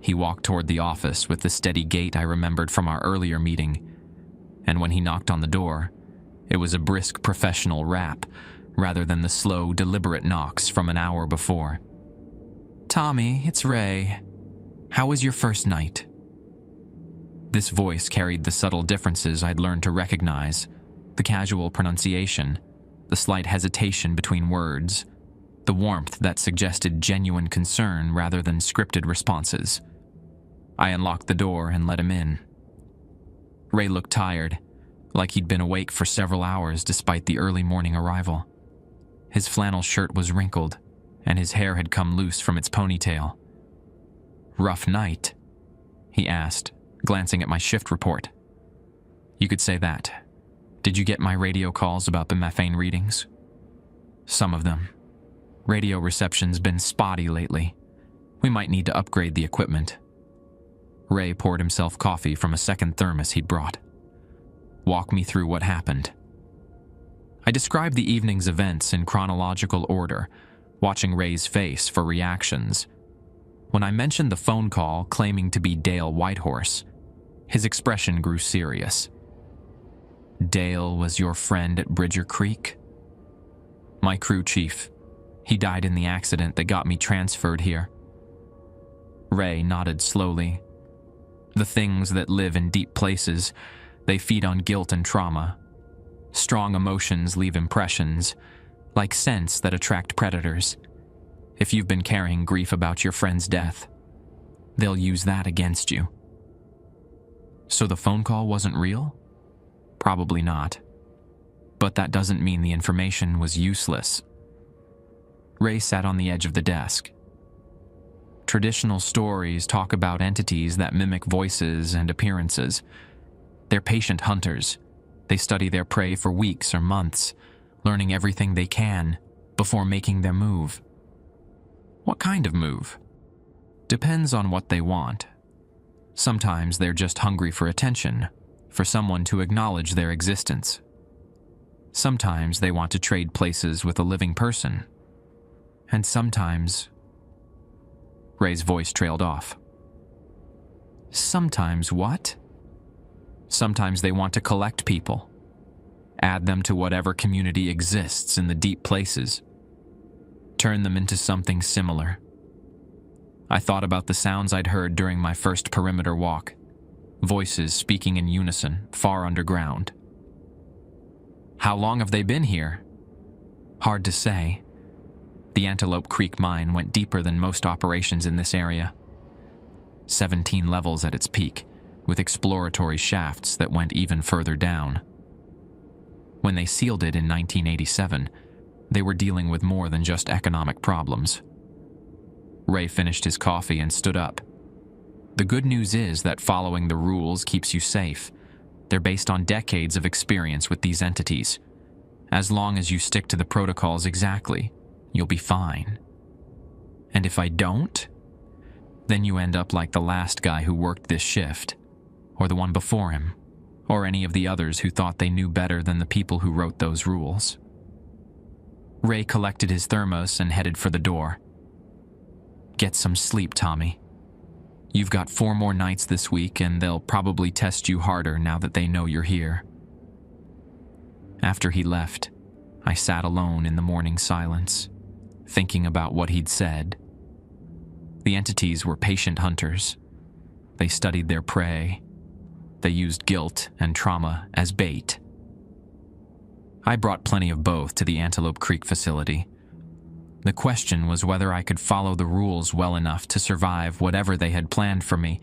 He walked toward the office with the steady gait I remembered from our earlier meeting, and when he knocked on the door, it was a brisk professional rap rather than the slow, deliberate knocks from an hour before. "Tommy, it's Ray. How was your first night?" This voice carried the subtle differences I'd learned to recognize, the casual pronunciation, the slight hesitation between words, the warmth that suggested genuine concern rather than scripted responses. I unlocked the door and let him in. Ray looked tired, like he'd been awake for several hours despite the early morning arrival. His flannel shirt was wrinkled, and his hair had come loose from its ponytail. "Rough night?" he asked, glancing at my shift report. "You could say that. Did you get my radio calls about the methane readings?" "Some of them. Radio reception's been spotty lately. We might need to upgrade the equipment." Ray poured himself coffee from a second thermos he'd brought. "Walk me through what happened." I described the evening's events in chronological order, watching Ray's face for reactions. When I mentioned the phone call claiming to be Dale Whitehorse, his expression grew serious. "Dale was your friend at Bridger Creek?" "My crew chief. He died in the accident that got me transferred here." Ray nodded slowly. The things that live in deep places, they feed on guilt and trauma. Strong emotions leave impressions, like scents that attract predators. If you've been carrying grief about your friend's death, they'll use that against you. So the phone call wasn't real? Probably not. But that doesn't mean the information was useless. Ray sat on the edge of the desk. Traditional stories talk about entities that mimic voices and appearances. They're patient hunters. They study their prey for weeks or months, learning everything they can before making their move. What kind of move? Depends on what they want. Sometimes they're just hungry for attention, for someone to acknowledge their existence. Sometimes they want to trade places with a living person. And sometimes... Ray's voice trailed off. "Sometimes what?" "Sometimes they want to collect people. Add them to whatever community exists in the deep places. Turn them into something similar." I thought about the sounds I'd heard during my first perimeter walk. Voices speaking in unison, far underground. How long have they been here? Hard to say. The Antelope Creek mine went deeper than most operations in this area. 17 levels at its peak, with exploratory shafts that went even further down. When they sealed it in 1987, they were dealing with more than just economic problems. Ray finished his coffee and stood up. The good news is that following the rules keeps you safe. They're based on decades of experience with these entities. As long as you stick to the protocols exactly, you'll be fine. And if I don't, then you end up like the last guy who worked this shift, or the one before him, or any of the others who thought they knew better than the people who wrote those rules. Ray collected his thermos and headed for the door. Get some sleep, Tommy. You've got 4 more nights this week, and they'll probably test you harder now that they know you're here. After he left, I sat alone in the morning silence, thinking about what he'd said. The entities were patient hunters. They studied their prey. They used guilt and trauma as bait. I brought plenty of both to the Antelope Creek facility. The question was whether I could follow the rules well enough to survive whatever they had planned for me,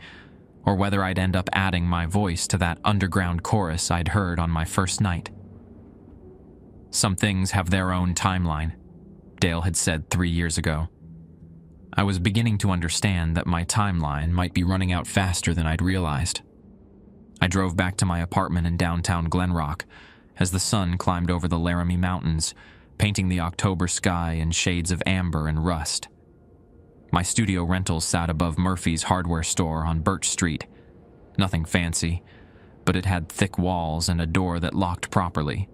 or whether I'd end up adding my voice to that underground chorus I'd heard on my first night. Some things have their own timeline, Dale had said 3 years ago. I was beginning to understand that my timeline might be running out faster than I'd realized. I drove back to my apartment in downtown Glen Rock as the sun climbed over the Laramie Mountains, painting the October sky in shades of amber and rust. My studio rental sat above Murphy's hardware store on Birch Street. Nothing fancy, but it had thick walls and a door that locked properly.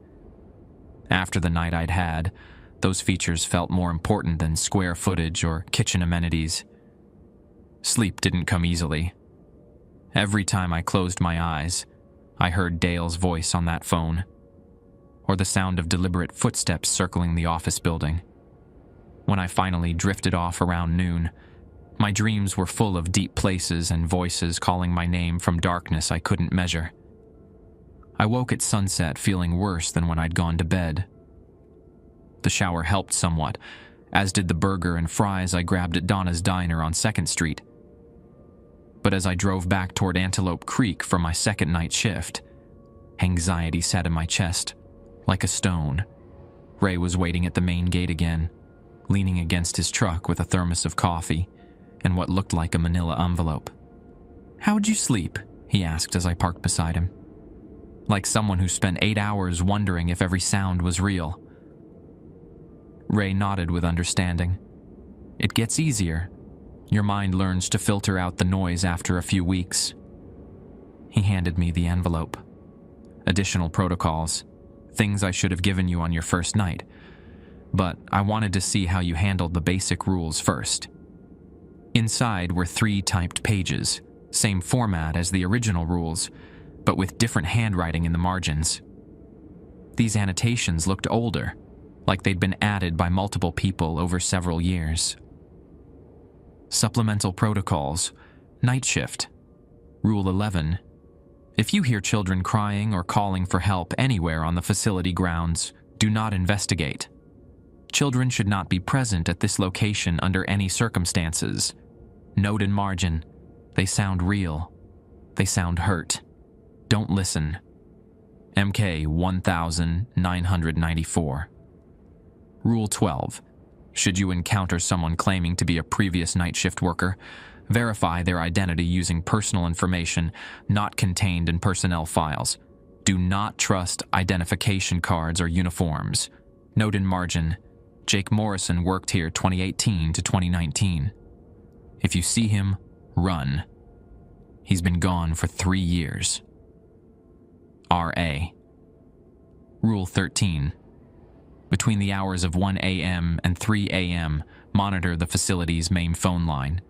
After the night I'd had, those features felt more important than square footage or kitchen amenities. Sleep didn't come easily. Every time I closed my eyes, I heard Dale's voice on that phone, or the sound of deliberate footsteps circling the office building. When I finally drifted off around noon, my dreams were full of deep places and voices calling my name from darkness I couldn't measure. I woke at sunset feeling worse than when I'd gone to bed. The shower helped somewhat, as did the burger and fries I grabbed at Donna's Diner on 2nd Street. But as I drove back toward Antelope Creek for my second night shift, anxiety sat in my chest like a stone. Ray was waiting at the main gate again, leaning against his truck with a thermos of coffee and what looked like a manila envelope. "How'd you sleep?" he asked as I parked beside him. Like someone who spent 8 hours wondering if every sound was real. Ray nodded with understanding. "It gets easier. Your mind learns to filter out the noise after a few weeks." He handed me the envelope. Additional protocols. Things I should have given you on your first night. But I wanted to see how you handled the basic rules first. Inside were 3 typed pages, same format as the original rules, but with different handwriting in the margins. These annotations looked older, like they'd been added by multiple people over several years. Supplemental protocols. Night shift. Rule 11. If you hear children crying or calling for help anywhere on the facility grounds, do not investigate. Children should not be present at this location under any circumstances. Note in margin, they sound real. They sound hurt. Don't listen. MK 1994. Rule 12. Should you encounter someone claiming to be a previous night shift worker, verify their identity using personal information not contained in personnel files. Do not trust identification cards or uniforms. Note in margin, Jake Morrison worked here 2018 to 2019. If you see him, run. He's been gone for 3 years. RA. Rule 13. Between the hours of 1 a.m. and 3 a.m., monitor the facility's main phone line.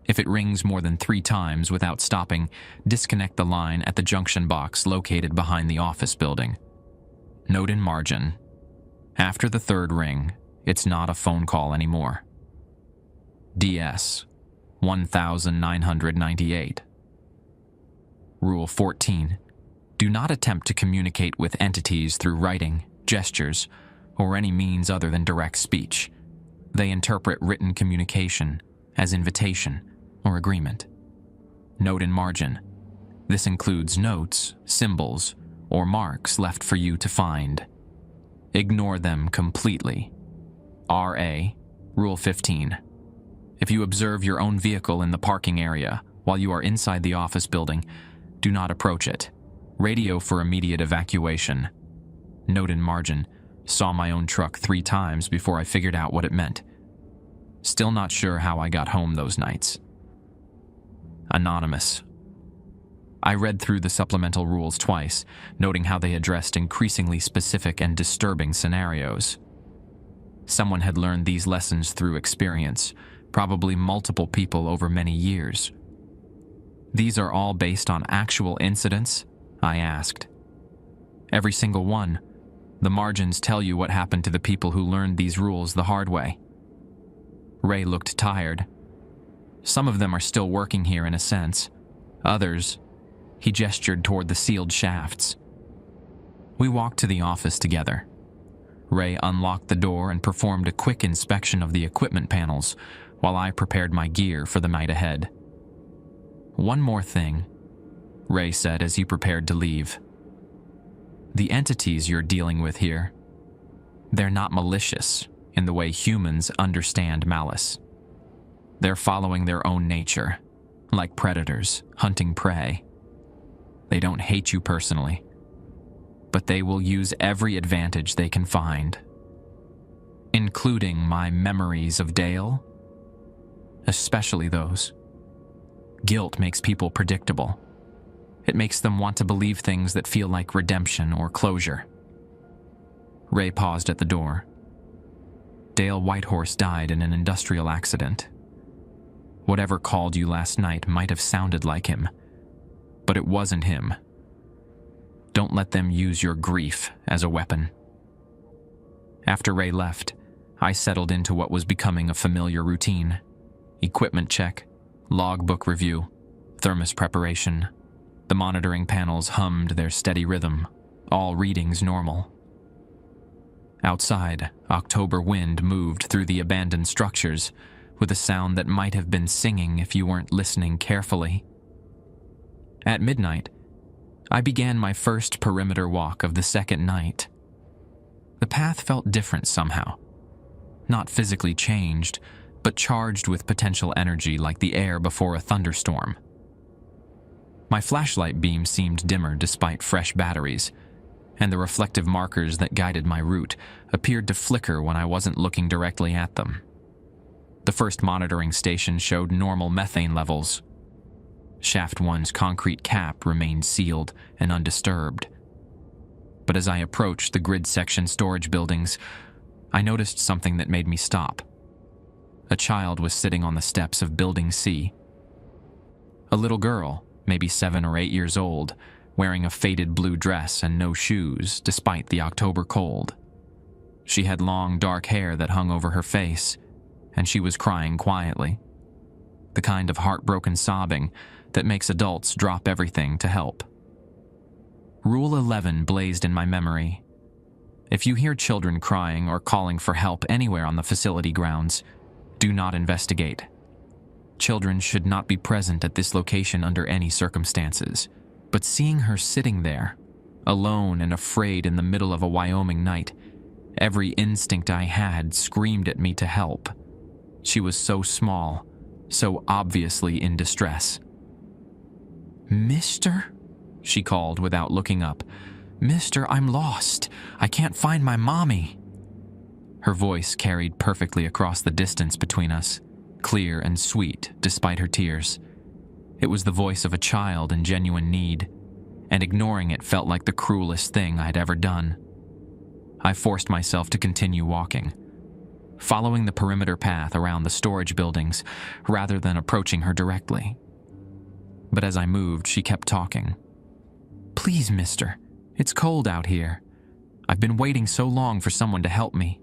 If it rings more than 3 times without stopping, disconnect the line at the junction box located behind the office building. Note in margin, after the 3rd ring, it's not a phone call anymore. DS. 1998. Rule 14. Do not attempt to communicate with entities through writing, gestures, or any means other than direct speech. They interpret written communication as invitation or agreement. Note in margin. This includes notes, symbols, or marks left for you to find. Ignore them completely. RA, Rule 15. If you observe your own vehicle in the parking area while you are inside the office building, do not approach it. Radio for immediate evacuation. Note in margin. Saw my own truck 3 times before I figured out what it meant. Still not sure how I got home those nights. Anonymous. I read through the supplemental rules twice, noting how they addressed increasingly specific and disturbing scenarios. Someone had learned these lessons through experience, probably multiple people over many years. These are all based on actual incidents? I asked. Every single one. The margins tell you what happened to the people who learned these rules the hard way. Ray looked tired. Some of them are still working here in a sense. Others, he gestured toward the sealed shafts. We walked to the office together. Ray unlocked the door and performed a quick inspection of the equipment panels while I prepared my gear for the night ahead. One more thing, Ray said as he prepared to leave. The entities you're dealing with here, they're not malicious in the way humans understand malice. They're following their own nature, like predators hunting prey. They don't hate you personally, but they will use every advantage they can find, including my memories of Dale, especially those. Guilt makes people predictable. It makes them want to believe things that feel like redemption or closure. Ray paused at the door. Dale Whitehorse died in an industrial accident. Whatever called you last night might have sounded like him, but it wasn't him. Don't let them use your grief as a weapon. After Ray left, I settled into what was becoming a familiar routine. Equipment check, logbook review, thermos preparation. The monitoring panels hummed their steady rhythm, all readings normal. Outside, October wind moved through the abandoned structures with a sound that might have been singing if you weren't listening carefully. At midnight, I began my first perimeter walk of the second night. The path felt different somehow. Not physically changed, but charged with potential energy like the air before a thunderstorm. My flashlight beam seemed dimmer despite fresh batteries, and the reflective markers that guided my route appeared to flicker when I wasn't looking directly at them. The first monitoring station showed normal methane levels. Shaft 1's concrete cap remained sealed and undisturbed. But as I approached the grid section storage buildings, I noticed something that made me stop. A child was sitting on the steps of Building C. A little girl, maybe 7 or 8 years old, wearing a faded blue dress and no shoes despite the October cold. She had long, dark hair that hung over her face, and she was crying quietly. The kind of heartbroken sobbing that makes adults drop everything to help. Rule 11 blazed in my memory. If you hear children crying or calling for help anywhere on the facility grounds, do not investigate. Children should not be present at this location under any circumstances. But seeing her sitting there, alone and afraid in the middle of a Wyoming night, every instinct I had screamed at me to help. She was so small, so obviously in distress. "Mister?" she called without looking up. "Mister, I'm lost. I can't find my mommy." Her voice carried perfectly across the distance between us, clear and sweet despite her tears. It was the voice of a child in genuine need, and ignoring it felt like the cruelest thing I'd ever done. I forced myself to continue walking, following the perimeter path around the storage buildings rather than approaching her directly. But as I moved, she kept talking. "Please, mister, it's cold out here. I've been waiting so long for someone to help me."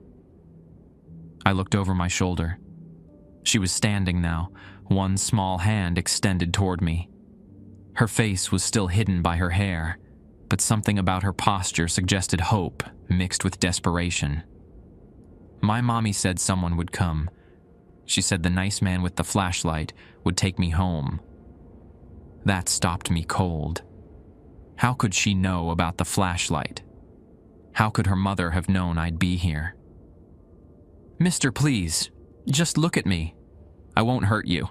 I looked over my shoulder. She was standing now, one small hand extended toward me. Her face was still hidden by her hair, but something about her posture suggested hope mixed with desperation. My mommy said someone would come. She said the nice man with the flashlight would take me home. That stopped me cold. How could she know about the flashlight? How could her mother have known I'd be here? "Mister, please, just look at me. I won't hurt you."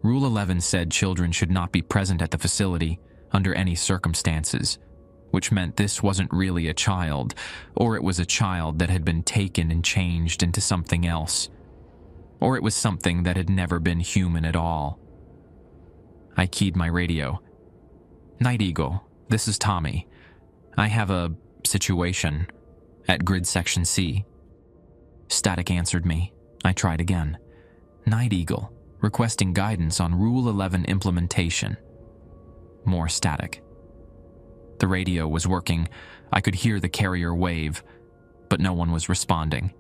Rule 11 said children should not be present at the facility under any circumstances, which meant this wasn't really a child, or it was a child that had been taken and changed into something else, or it was something that had never been human at all. I keyed my radio. "Night Eagle, this is Tommy. I have a situation at Grid Section C." Static answered me. I tried again. "Night Eagle, requesting guidance on Rule 11 implementation." More static. The radio was working. I could hear the carrier wave, but no one was responding.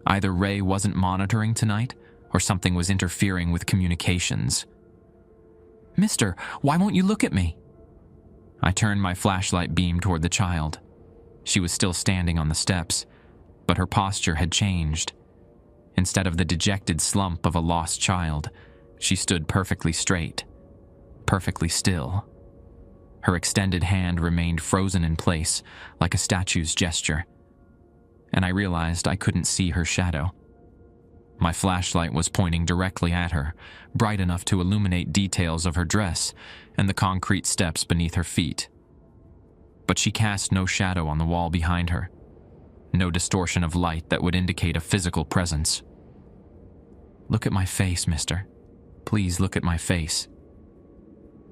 Either Ray wasn't monitoring tonight, or something was interfering with communications. "Mister, why won't you look at me?" I turned my flashlight beam toward the child. She was still standing on the steps, but her posture had changed. Instead of the dejected slump of a lost child, she stood perfectly straight, perfectly still. Her extended hand remained frozen in place, like a statue's gesture, and I realized I couldn't see her shadow. My flashlight was pointing directly at her, bright enough to illuminate details of her dress and the concrete steps beneath her feet. But she cast no shadow on the wall behind her, no distortion of light that would indicate a physical presence. "Look at my face, mister. Please look at my face."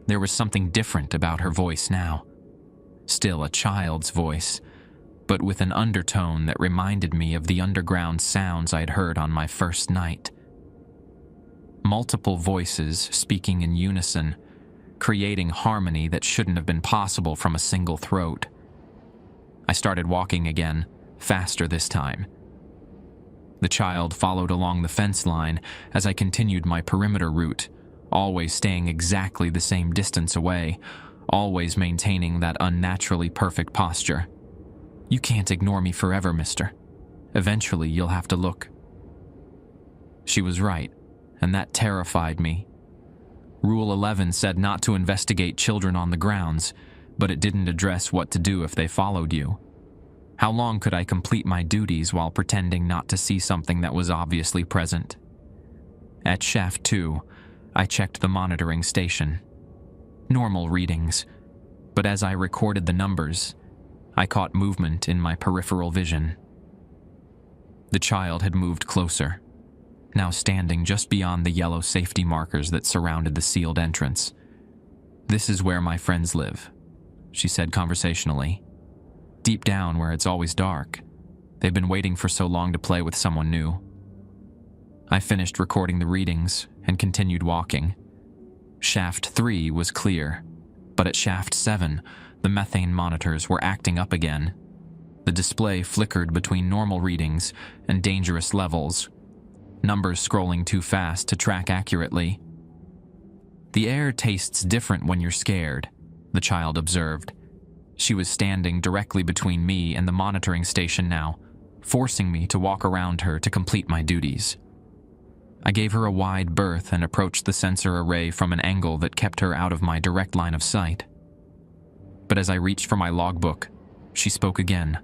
There was something different about her voice now. Still a child's voice, but with an undertone that reminded me of the underground sounds I'd heard on my first night. Multiple voices speaking in unison, creating harmony that shouldn't have been possible from a single throat. I started walking again, faster this time. The child followed along the fence line as I continued my perimeter route, always staying exactly the same distance away, always maintaining that unnaturally perfect posture. "You can't ignore me forever, mister. Eventually, you'll have to look." She was right, and that terrified me. Rule 11 said not to investigate children on the grounds, but it didn't address what to do if they followed you. How long could I complete my duties while pretending not to see something that was obviously present? At Shaft 2, I checked the monitoring station. Normal readings, but as I recorded the numbers, I caught movement in my peripheral vision. The child had moved closer, now standing just beyond the yellow safety markers that surrounded the sealed entrance. "This is where my friends live," she said conversationally. "Deep down where it's always dark. They've been waiting for so long to play with someone new." I finished recording the readings and continued walking. Shaft 3 was clear, but at Shaft 7, the methane monitors were acting up again. The display flickered between normal readings and dangerous levels, numbers scrolling too fast to track accurately. "The air tastes different when you're scared," the child observed. She was standing directly between me and the monitoring station now, forcing me to walk around her to complete my duties. I gave her a wide berth and approached the sensor array from an angle that kept her out of my direct line of sight. But as I reached for my logbook, she spoke again.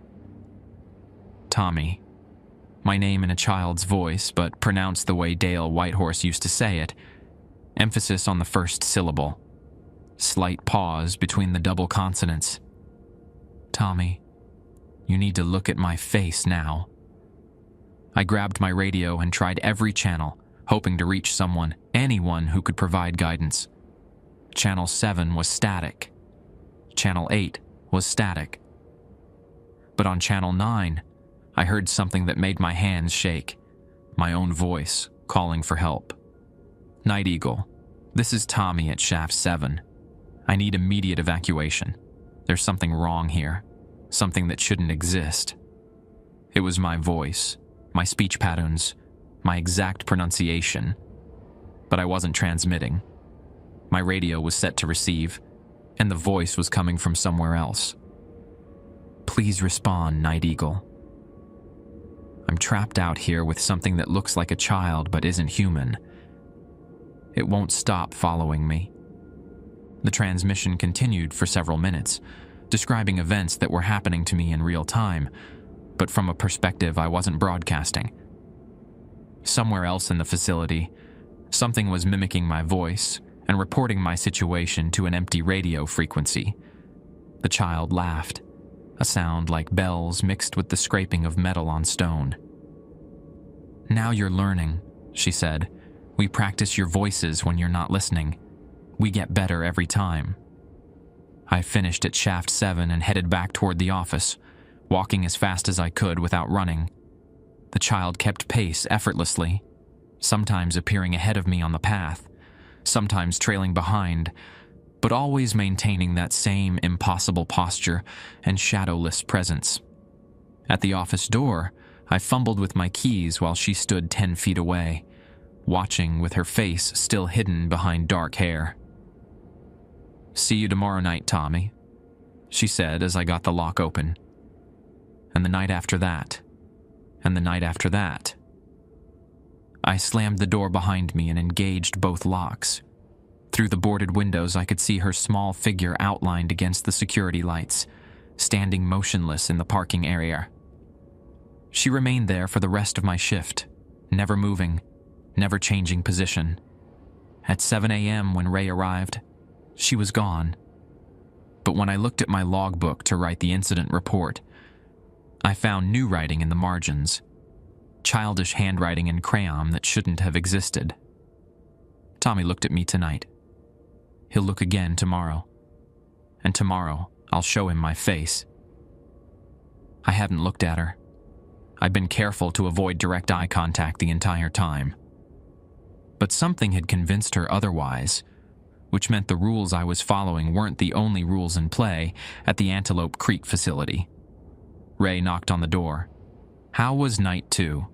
"Tommy," my name in a child's voice, but pronounced the way Dale Whitehorse used to say it, emphasis on the first syllable, slight pause between the double consonants. "Tommy, you need to look at my face now." I grabbed my radio and tried every channel, hoping to reach someone, anyone who could provide guidance. Channel 7 was static. Channel 8 was static. But on Channel 9, I heard something that made my hands shake, my own voice calling for help. "Night Eagle, this is Tommy at Shaft 7. I need immediate evacuation. There's something wrong here, something that shouldn't exist." It was my voice, my speech patterns, my exact pronunciation, but I wasn't transmitting. My radio was set to receive, and the voice was coming from somewhere else. Please respond, Night Eagle. I'm trapped out here with something that looks like a child but isn't human. It won't stop following me. The transmission continued for several minutes, describing events that were happening to me in real time, but from a perspective I wasn't broadcasting. Somewhere else in the facility, something was mimicking my voice and reporting my situation to an empty radio frequency. The child laughed, a sound like bells mixed with the scraping of metal on stone. Now you're learning, she said. We practice your voices when you're not listening. We get better every time. I finished at Shaft 7 and headed back toward the office, walking as fast as I could without running. The child kept pace effortlessly, sometimes appearing ahead of me on the path, sometimes trailing behind, but always maintaining that same impossible posture and shadowless presence. At the office door, I fumbled with my keys while she stood 10 feet away, watching with her face still hidden behind dark hair. See you tomorrow night, Tommy, she said as I got the lock open. And the night after that, and the night after that. I slammed the door behind me and engaged both locks. Through the boarded windows, I could see her small figure outlined against the security lights, standing motionless in the parking area. She remained there for the rest of my shift, never moving, never changing position. At 7 a.m. when Ray arrived, she was gone. But when I looked at my logbook to write the incident report, I found new writing in the margins, childish handwriting in crayon that shouldn't have existed. Tommy looked at me tonight. He'll look again tomorrow. And tomorrow, I'll show him my face. I hadn't looked at her. I'd been careful to avoid direct eye contact the entire time. But something had convinced her otherwise, which meant the rules I was following weren't the only rules in play at the Antelope Creek facility. Ray knocked on the door. How was night 2?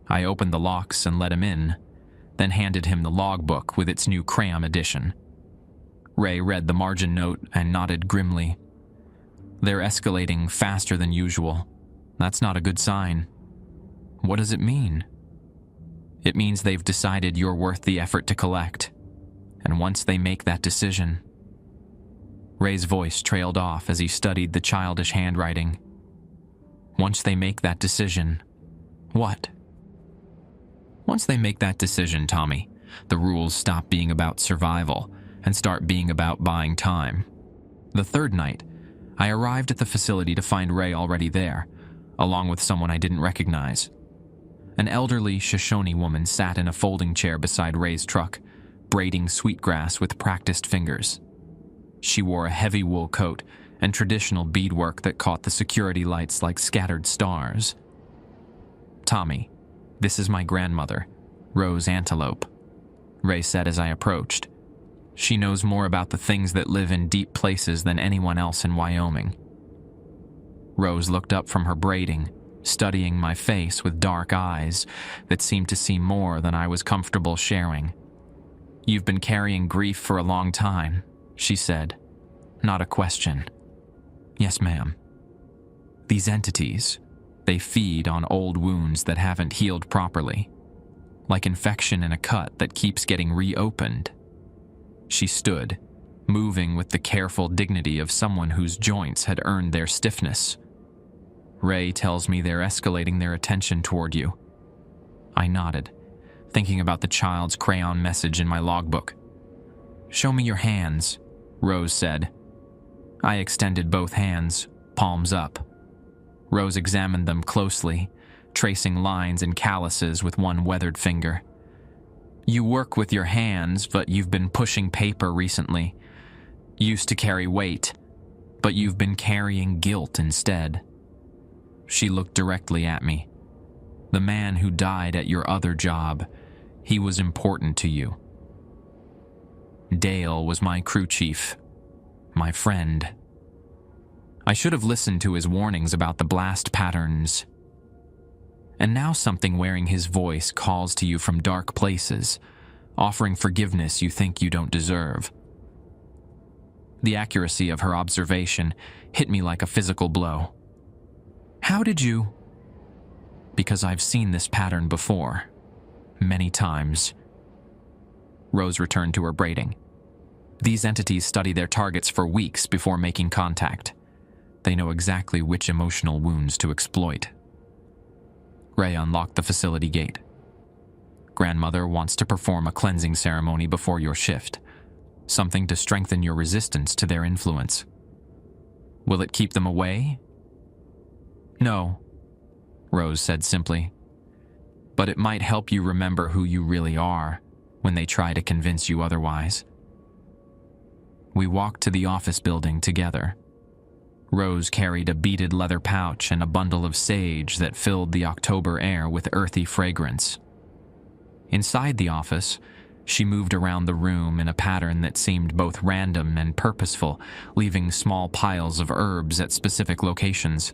I opened the locks and let him in, then handed him the logbook with its new crayon edition. Ray read the margin note and nodded grimly. They're escalating faster than usual. That's not a good sign. What does it mean? It means they've decided you're worth the effort to collect. And once they make that decision... Ray's voice trailed off as he studied the childish handwriting. Once they make that decision... What? Once they make that decision, Tommy, the rules stop being about survival and start being about buying time. The third night, I arrived at the facility to find Ray already there, along with someone I didn't recognize. An elderly Shoshone woman sat in a folding chair beside Ray's truck, braiding sweetgrass with practiced fingers. She wore a heavy wool coat and traditional beadwork that caught the security lights like scattered stars. Tommy, this is my grandmother, Rose Antelope, Ray said as I approached. She knows more about the things that live in deep places than anyone else in Wyoming. Rose looked up from her braiding, studying my face with dark eyes that seemed to see more than I was comfortable sharing. You've been carrying grief for a long time, she said. Not a question. Yes, ma'am. These entities, they feed on old wounds that haven't healed properly, like infection in a cut that keeps getting reopened. She stood, moving with the careful dignity of someone whose joints had earned their stiffness. Ray tells me they're escalating their attention toward you. I nodded, thinking about the child's crayon message in my logbook. Show me your hands, Rose said. I extended both hands, palms up. Rose examined them closely, tracing lines and calluses with one weathered finger. You work with your hands, but you've been pushing paper recently. Used to carry weight, but you've been carrying guilt instead. She looked directly at me. The man who died at your other job, he was important to you. Dale was my crew chief, my friend. I should have listened to his warnings about the blast patterns. And now something wearing his voice calls to you from dark places, offering forgiveness you think you don't deserve. The accuracy of her observation hit me like a physical blow. How did you? Because I've seen this pattern before. Many times. Rose returned to her braiding. These entities study their targets for weeks before making contact. They know exactly which emotional wounds to exploit. Ray unlocked the facility gate. Grandmother wants to perform a cleansing ceremony before your shift, something to strengthen your resistance to their influence. Will it keep them away? No, Rose said simply. But it might help you remember who you really are when they try to convince you otherwise. We walked to the office building together. Rose carried a beaded leather pouch and a bundle of sage that filled the October air with earthy fragrance. Inside the office, she moved around the room in a pattern that seemed both random and purposeful, leaving small piles of herbs at specific locations.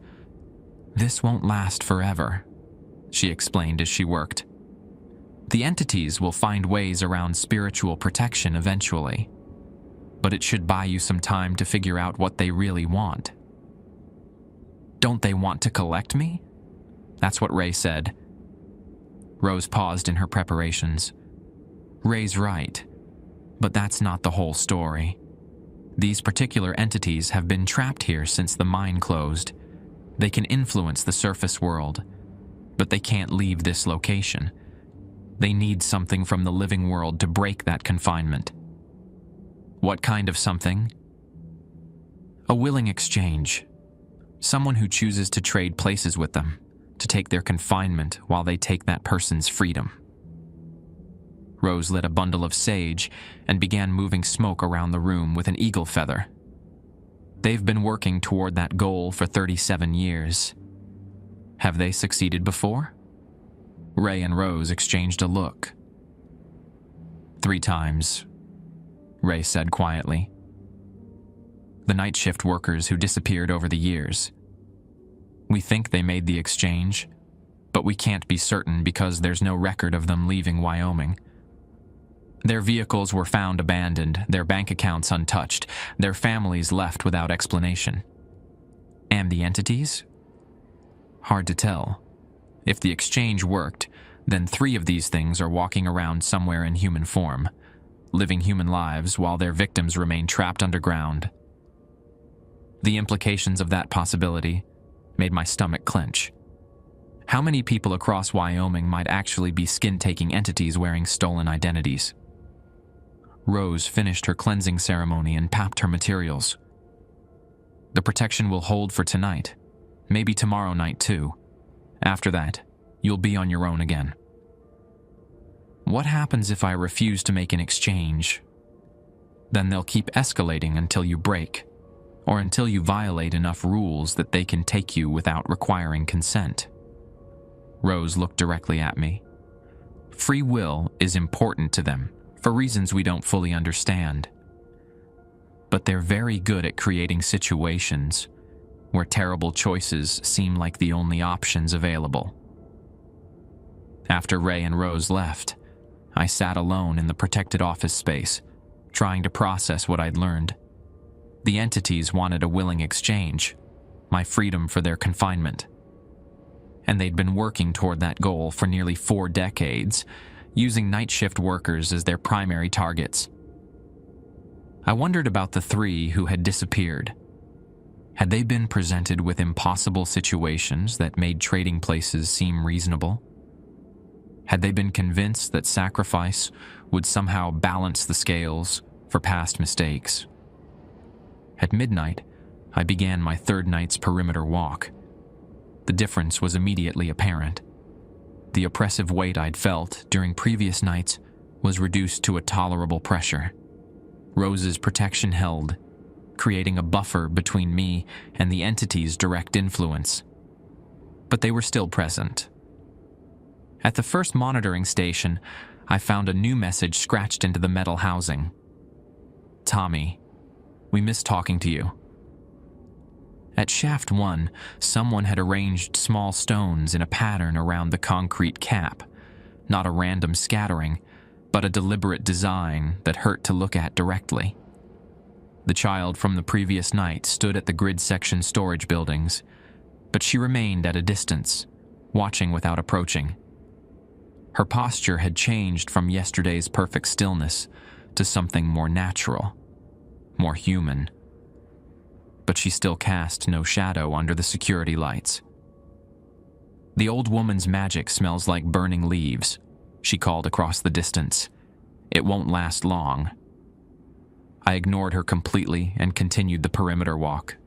This won't last forever, she explained as she worked. The entities will find ways around spiritual protection eventually, but it should buy you some time to figure out what they really want. Don't they want to collect me? That's what Ray said. Rose paused in her preparations. Ray's right, but that's not the whole story. These particular entities have been trapped here since the mine closed. They can influence the surface world, but they can't leave this location. They need something from the living world to break that confinement. What kind of something? A willing exchange. Someone who chooses to trade places with them, to take their confinement while they take that person's freedom. Rose lit a bundle of sage and began moving smoke around the room with an eagle feather. They've been working toward that goal for 37 years. Have they succeeded before? Ray and Rose exchanged a look. 3 times, Ray said quietly. The night shift workers who disappeared over the years. We think they made the exchange, but we can't be certain because there's no record of them leaving Wyoming. Their vehicles were found abandoned, their bank accounts untouched, their families left without explanation. And the entities? Hard to tell. If the exchange worked, then 3 of these things are walking around somewhere in human form, living human lives while their victims remain trapped underground. The implications of that possibility made my stomach clench. How many people across Wyoming might actually be skin-taking entities wearing stolen identities? Rose finished her cleansing ceremony and packed her materials. The protection will hold for tonight, maybe tomorrow night too. After that, you'll be on your own again. What happens if I refuse to make an exchange? Then they'll keep escalating until you break, or until you violate enough rules that they can take you without requiring consent. Rose looked directly at me. Free will is important to them, for reasons we don't fully understand. But they're very good at creating situations where terrible choices seem like the only options available. After Ray and Rose left, I sat alone in the protected office space, trying to process what I'd learned. The entities wanted a willing exchange, my freedom for their confinement. And they'd been working toward that goal for nearly 4 decades, using night shift workers as their primary targets. I wondered about the 3 who had disappeared. Had they been presented with impossible situations that made trading places seem reasonable? Had they been convinced that sacrifice would somehow balance the scales for past mistakes? At midnight, I began my 3rd night's perimeter walk. The difference was immediately apparent. The oppressive weight I'd felt during previous nights was reduced to a tolerable pressure. Rose's protection held, creating a buffer between me and the entity's direct influence. But they were still present. At the first monitoring station, I found a new message scratched into the metal housing. Tommy, we miss talking to you. At Shaft 1, someone had arranged small stones in a pattern around the concrete cap, not a random scattering, but a deliberate design that hurt to look at directly. The child from the previous night stood at the grid section storage buildings, but she remained at a distance, watching without approaching. Her posture had changed from yesterday's perfect stillness to something more natural, more human. But she still cast no shadow under the security lights. "The old woman's magic smells like burning leaves," she called across the distance. "It won't last long." I ignored her completely and continued the perimeter walk.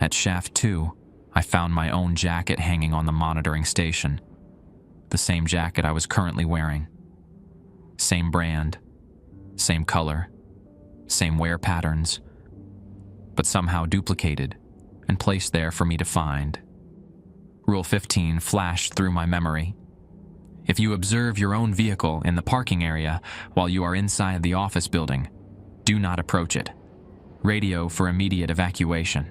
At Shaft 2, I found my own jacket hanging on the monitoring station. The same jacket I was currently wearing. Same brand, same color, same wear patterns, but somehow duplicated and placed there for me to find. Rule 15 flashed through my memory. If you observe your own vehicle in the parking area while you are inside the office building, do not approach it. Radio for immediate evacuation.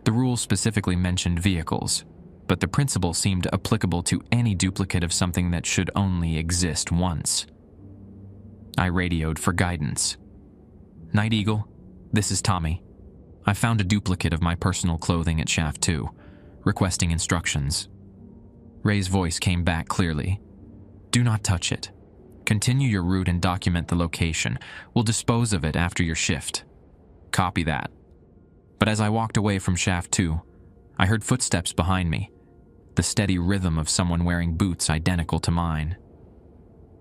The rule specifically mentioned vehicles, but the principle seemed applicable to any duplicate of something that should only exist once. I radioed for guidance. "Night Eagle, this is Tommy. I found a duplicate of my personal clothing at Shaft 2, requesting instructions." Ray's voice came back clearly. "Do not touch it. Continue your route and document the location. We'll dispose of it after your shift." "Copy that." But as I walked away from Shaft 2, I heard footsteps behind me, the steady rhythm of someone wearing boots identical to mine.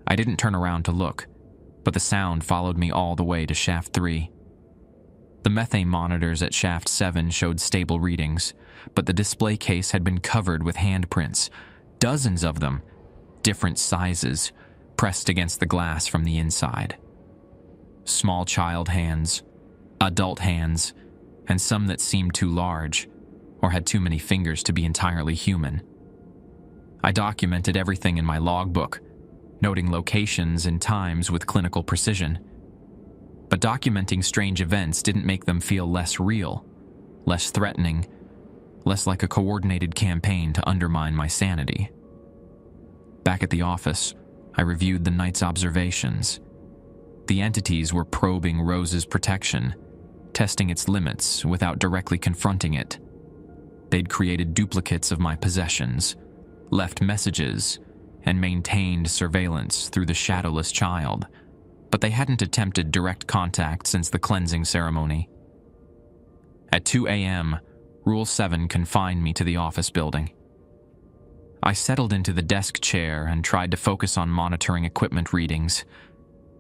I didn't turn around to look, but the sound followed me all the way to Shaft 3. The methane monitors at Shaft 7 showed stable readings, but the display case had been covered with handprints, dozens of them, different sizes, pressed against the glass from the inside. Small child hands, adult hands, and some that seemed too large, or had too many fingers to be entirely human. I documented everything in my logbook, noting locations and times with clinical precision. But documenting strange events didn't make them feel less real, less threatening, less like a coordinated campaign to undermine my sanity. Back at the office, I reviewed the night's observations. The entities were probing Rose's protection, testing its limits without directly confronting it. They'd created duplicates of my possessions, left messages, and maintained surveillance through the shadowless child, but they hadn't attempted direct contact since the cleansing ceremony. At 2 a.m., Rule 7 confined me to the office building. I settled into the desk chair and tried to focus on monitoring equipment readings,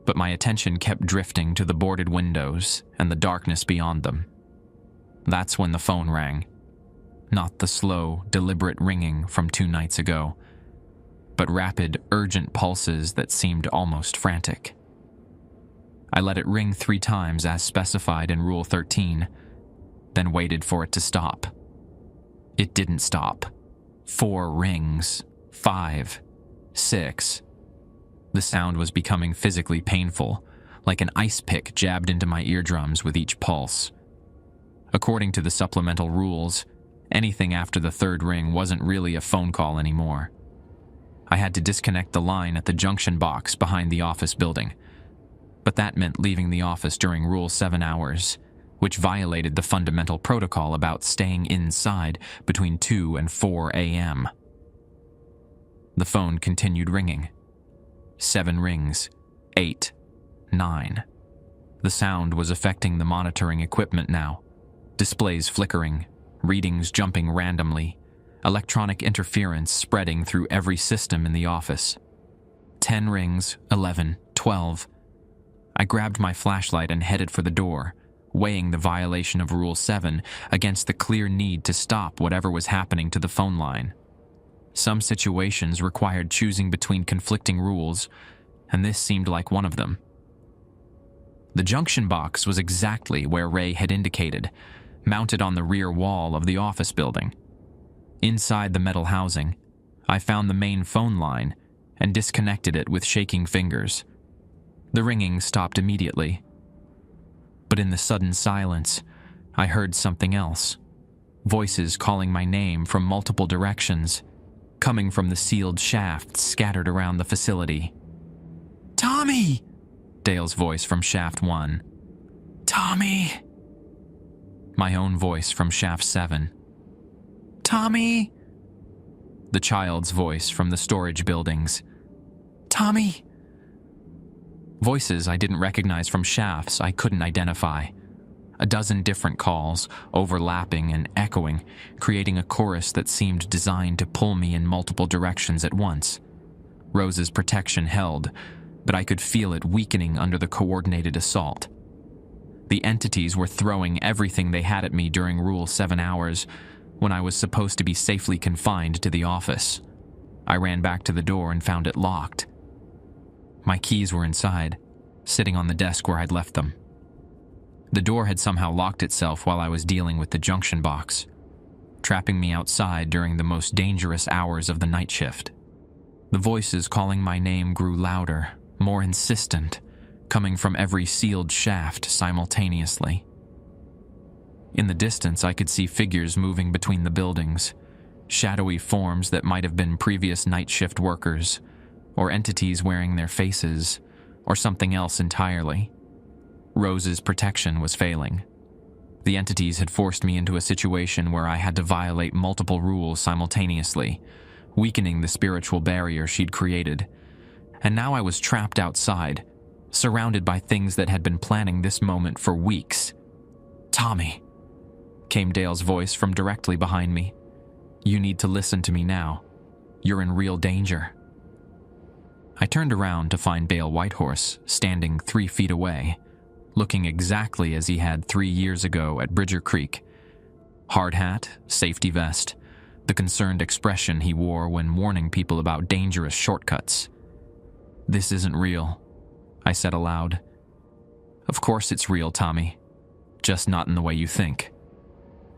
but my attention kept drifting to the boarded windows and the darkness beyond them. That's when the phone rang. Not the slow, deliberate ringing from 2 nights ago, but rapid, urgent pulses that seemed almost frantic. I let it ring 3 times as specified in Rule 13, then waited for it to stop. It didn't stop. 4 rings, 5, 6. The sound was becoming physically painful, like an ice pick jabbed into my eardrums with each pulse. According to the supplemental rules, anything after the 3rd ring wasn't really a phone call anymore. I had to disconnect the line at the junction box behind the office building, but that meant leaving the office during Rule 7 hours, which violated the fundamental protocol about staying inside between 2 and 4 a.m. The phone continued ringing. 7 rings, 8, 9. The sound was affecting the monitoring equipment now. Displays flickering, readings jumping randomly, electronic interference spreading through every system in the office. 10 rings, 11, 12. I grabbed my flashlight and headed for the door, weighing the violation of Rule 7 against the clear need to stop whatever was happening to the phone line. Some situations required choosing between conflicting rules, and this seemed like one of them. The junction box was exactly where Ray had indicated, mounted on the rear wall of the office building. Inside the metal housing, I found the main phone line and disconnected it with shaking fingers. The ringing stopped immediately. But in the sudden silence, I heard something else. Voices calling my name from multiple directions, coming from the sealed shafts scattered around the facility. Tommy! Dale's voice from Shaft 1. Tommy! My own voice from Shaft 7. Tommy! The child's voice from the storage buildings. Tommy! Voices I didn't recognize from shafts I couldn't identify. A dozen different calls, overlapping and echoing, creating a chorus that seemed designed to pull me in multiple directions at once. Rose's protection held, but I could feel it weakening under the coordinated assault. The entities were throwing everything they had at me during Rule 7 hours, when I was supposed to be safely confined to the office. I ran back to the door and found it locked. My keys were inside, sitting on the desk where I'd left them. The door had somehow locked itself while I was dealing with the junction box, trapping me outside during the most dangerous hours of the night shift. The voices calling my name grew louder, more insistent, coming from every sealed shaft simultaneously. In the distance, I could see figures moving between the buildings, shadowy forms that might have been previous night shift workers, or entities wearing their faces, or something else entirely. Rose's protection was failing. The entities had forced me into a situation where I had to violate multiple rules simultaneously, weakening the spiritual barrier she'd created. And now I was trapped outside, surrounded by things that had been planning this moment for weeks. Tommy, came Dale's voice from directly behind me. You need to listen to me now. You're in real danger. I turned around to find Dale Whitehorse standing 3 feet away, looking exactly as he had 3 years ago at Bridger Creek. Hard hat, safety vest, the concerned expression he wore when warning people about dangerous shortcuts. This isn't real, I said aloud. Of course it's real, Tommy. Just not in the way you think.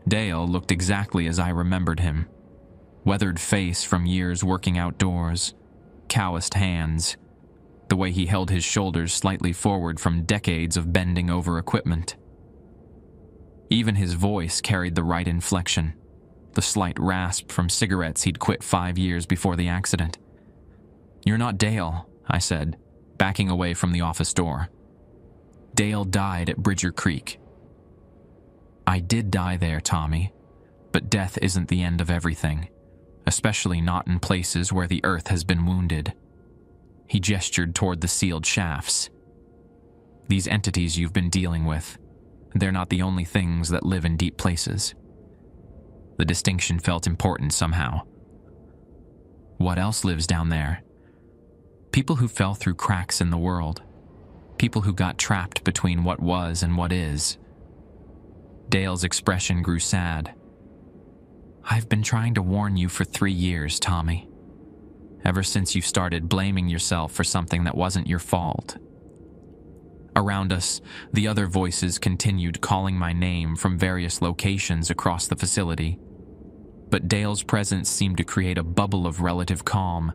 Dale looked exactly as I remembered him. Weathered face from years working outdoors, calloused hands, the way he held his shoulders slightly forward from decades of bending over equipment. Even his voice carried the right inflection, the slight rasp from cigarettes he'd quit 5 years before the accident. You're not Dale, I said, backing away from the office door. Dale died at Bridger Creek. I did die there, Tommy, but death isn't the end of everything, especially not in places where the earth has been wounded. He gestured toward the sealed shafts. These entities you've been dealing with, they're not the only things that live in deep places. The distinction felt important somehow. What else lives down there? People who fell through cracks in the world. People who got trapped between what was and what is. Dale's expression grew sad. I've been trying to warn you for 3 years, Tommy. Ever since you started blaming yourself for something that wasn't your fault. Around us, the other voices continued calling my name from various locations across the facility. But Dale's presence seemed to create a bubble of relative calm,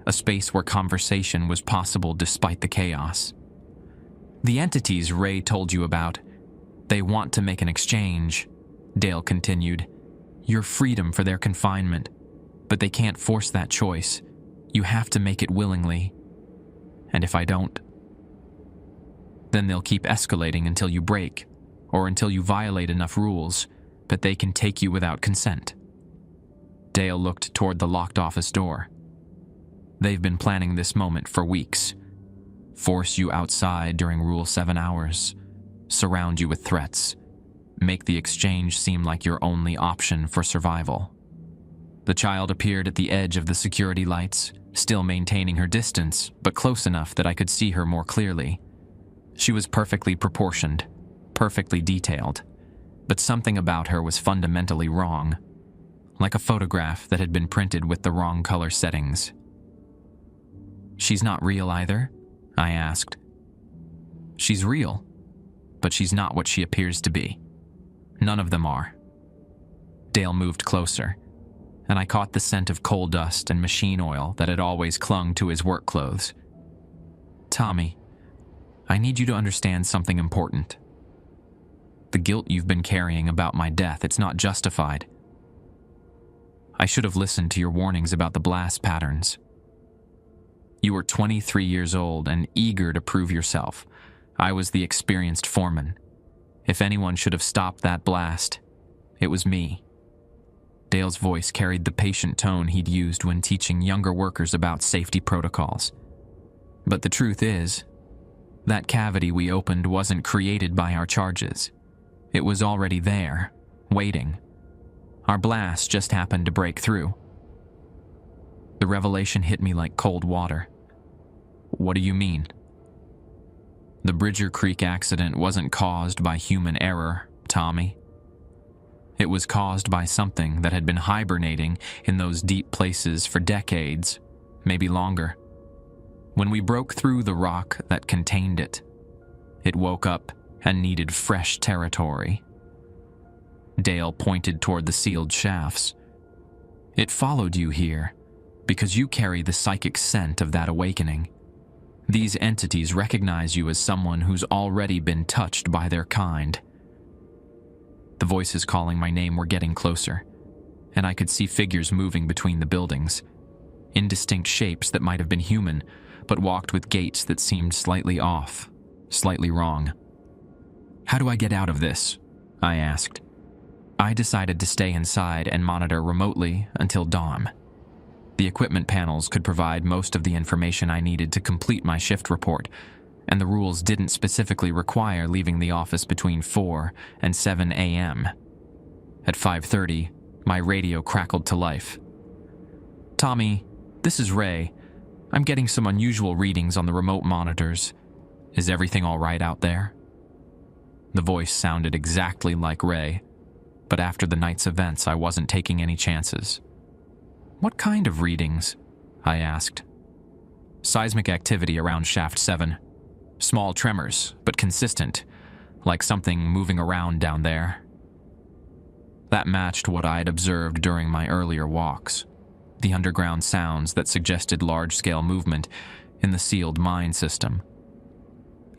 a space where conversation was possible despite the chaos. The entities Ray told you about, they want to make an exchange, Dale continued. Your freedom for their confinement, but they can't force that choice. You have to make it willingly. And if I don't, then they'll keep escalating until you break, or until you violate enough rules, but they can take you without consent. Dale looked toward the locked office door. They've been planning this moment for weeks. Force you outside during Rule 7 hours. Surround you with threats. Make the exchange seem like your only option for survival. The child appeared at the edge of the security lights, still maintaining her distance, but close enough that I could see her more clearly. She was perfectly proportioned, perfectly detailed, but something about her was fundamentally wrong, like a photograph that had been printed with the wrong color settings. She's not real either? I asked. She's real, but she's not what she appears to be. None of them are. Dale moved closer, and I caught the scent of coal dust and machine oil that had always clung to his work clothes. Tommy, I need you to understand something important. The guilt you've been carrying about my death, it's not justified. I should have listened to your warnings about the blast patterns. You were 23 years old and eager to prove yourself. I was the experienced foreman. If anyone should have stopped that blast, it was me." Dale's voice carried the patient tone he'd used when teaching younger workers about safety protocols. "But the truth is, that cavity we opened wasn't created by our charges. It was already there, waiting. Our blast just happened to break through." The revelation hit me like cold water. "What do you mean?" "The Bridger Creek accident wasn't caused by human error, Tommy. It was caused by something that had been hibernating in those deep places for decades, maybe longer. When we broke through the rock that contained it, it woke up and needed fresh territory." Dale pointed toward the sealed shafts. "It followed you here because you carry the psychic scent of that awakening. These entities recognize you as someone who's already been touched by their kind." The voices calling my name were getting closer, and I could see figures moving between the buildings, indistinct shapes that might have been human, but walked with gaits that seemed slightly off, slightly wrong. "How do I get out of this?" I asked. I decided to stay inside and monitor remotely until dawn. The equipment panels could provide most of the information I needed to complete my shift report, and the rules didn't specifically require leaving the office between 4 and 7 a.m. At 5:30, my radio crackled to life. "Tommy, this is Ray. I'm getting some unusual readings on the remote monitors. Is everything all right out there?" The voice sounded exactly like Ray, but after the night's events, I wasn't taking any chances. "What kind of readings?" I asked. "Seismic activity around Shaft 7. Small tremors, but consistent, like something moving around down there." That matched what I'd observed during my earlier walks, the underground sounds that suggested large-scale movement in the sealed mine system.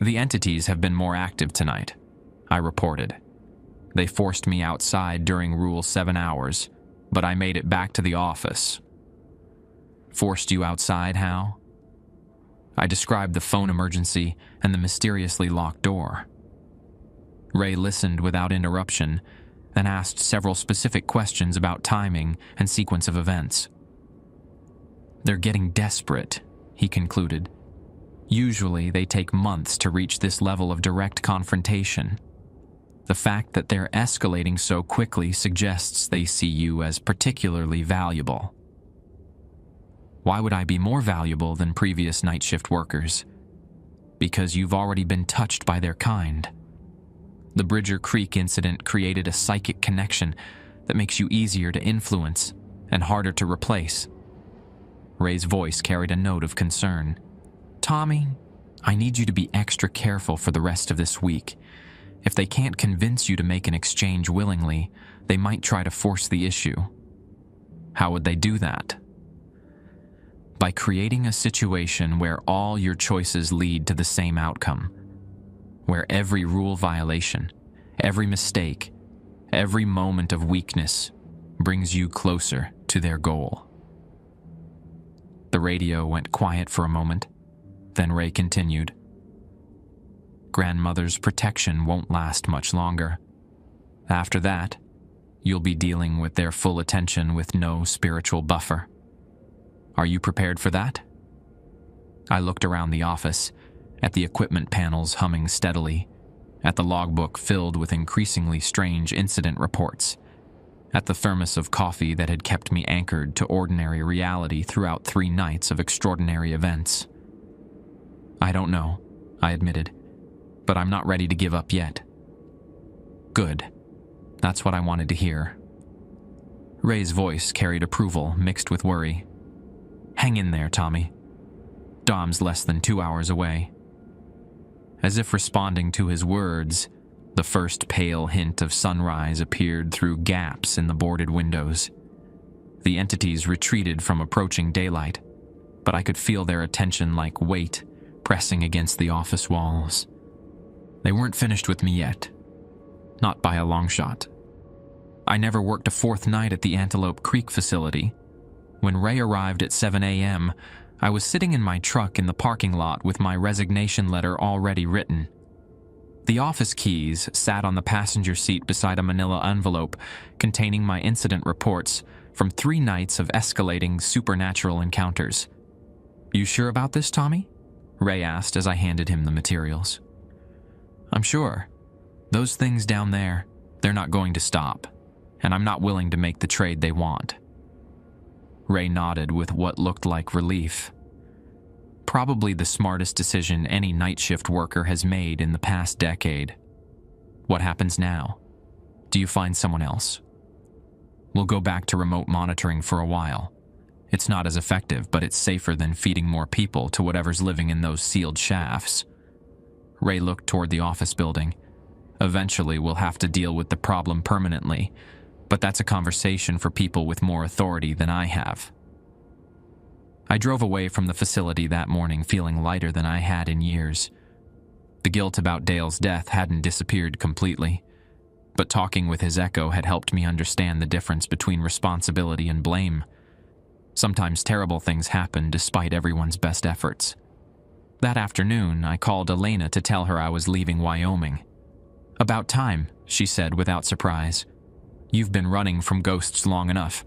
"The entities have been more active tonight," I reported. "They forced me outside during Rule 7 hours, but I made it back to the office." "Forced you outside, how?" I described the phone emergency and the mysteriously locked door. Ray listened without interruption, then asked several specific questions about timing and sequence of events. "They're getting desperate," he concluded. "Usually they take months to reach this level of direct confrontation. The fact that they're escalating so quickly suggests they see you as particularly valuable." "Why would I be more valuable than previous night shift workers?" "Because you've already been touched by their kind. The Bridger Creek incident created a psychic connection that makes you easier to influence and harder to replace." Ray's voice carried a note of concern. "Tommy, I need you to be extra careful for the rest of this week. If they can't convince you to make an exchange willingly, they might try to force the issue." "How would they do that?" "By creating a situation where all your choices lead to the same outcome, where every rule violation, every mistake, every moment of weakness brings you closer to their goal." The radio went quiet for a moment, then Ray continued. "Grandmother's protection won't last much longer. After that, you'll be dealing with their full attention with no spiritual buffer. Are you prepared for that?" I looked around the office, at the equipment panels humming steadily, at the logbook filled with increasingly strange incident reports, at the thermos of coffee that had kept me anchored to ordinary reality throughout 3 nights of extraordinary events. "I don't know," I admitted, "but I'm not ready to give up yet." "Good. That's what I wanted to hear." Ray's voice carried approval mixed with worry. "Hang in there, Tommy. Dom's less than 2 hours away." As if responding to his words, the first pale hint of sunrise appeared through gaps in the boarded windows. The entities retreated from approaching daylight, but I could feel their attention like weight pressing against the office walls. They weren't finished with me yet. Not by a long shot. I never worked a 4th night at the Antelope Creek facility. When Ray arrived at 7 a.m., I was sitting in my truck in the parking lot with my resignation letter already written. The office keys sat on the passenger seat beside a manila envelope containing my incident reports from 3 nights of escalating supernatural encounters. "You sure about this, Tommy?" Ray asked as I handed him the materials. "I'm sure. Those things down there, they're not going to stop, and I'm not willing to make the trade they want." Ray nodded with what looked like relief. Probably the smartest decision any night shift worker has made in the past decade. "What happens now? Do you find someone else?" "We'll go back to remote monitoring for a while. It's not as effective, but it's safer than feeding more people to whatever's living in those sealed shafts." Ray looked toward the office building. "Eventually, we'll have to deal with the problem permanently, but that's a conversation for people with more authority than I have." I drove away from the facility that morning feeling lighter than I had in years. The guilt about Dale's death hadn't disappeared completely, but talking with his echo had helped me understand the difference between responsibility and blame. Sometimes terrible things happen despite everyone's best efforts. That afternoon, I called Elena to tell her I was leaving Wyoming. "About time," she said without surprise. "You've been running from ghosts long enough.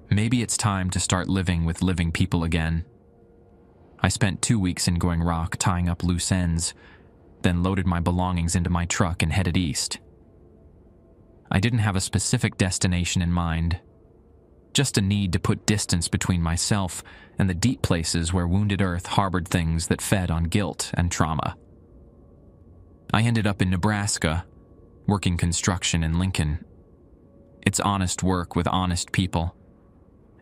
Maybe it's time to start living with living people again." I spent 2 weeks in Going Rock tying up loose ends, then loaded my belongings into my truck and headed east. I didn't have a specific destination in mind, just a need to put distance between myself and the deep places where wounded earth harbored things that fed on guilt and trauma. I ended up in Nebraska, working construction in Lincoln. It's honest work with honest people,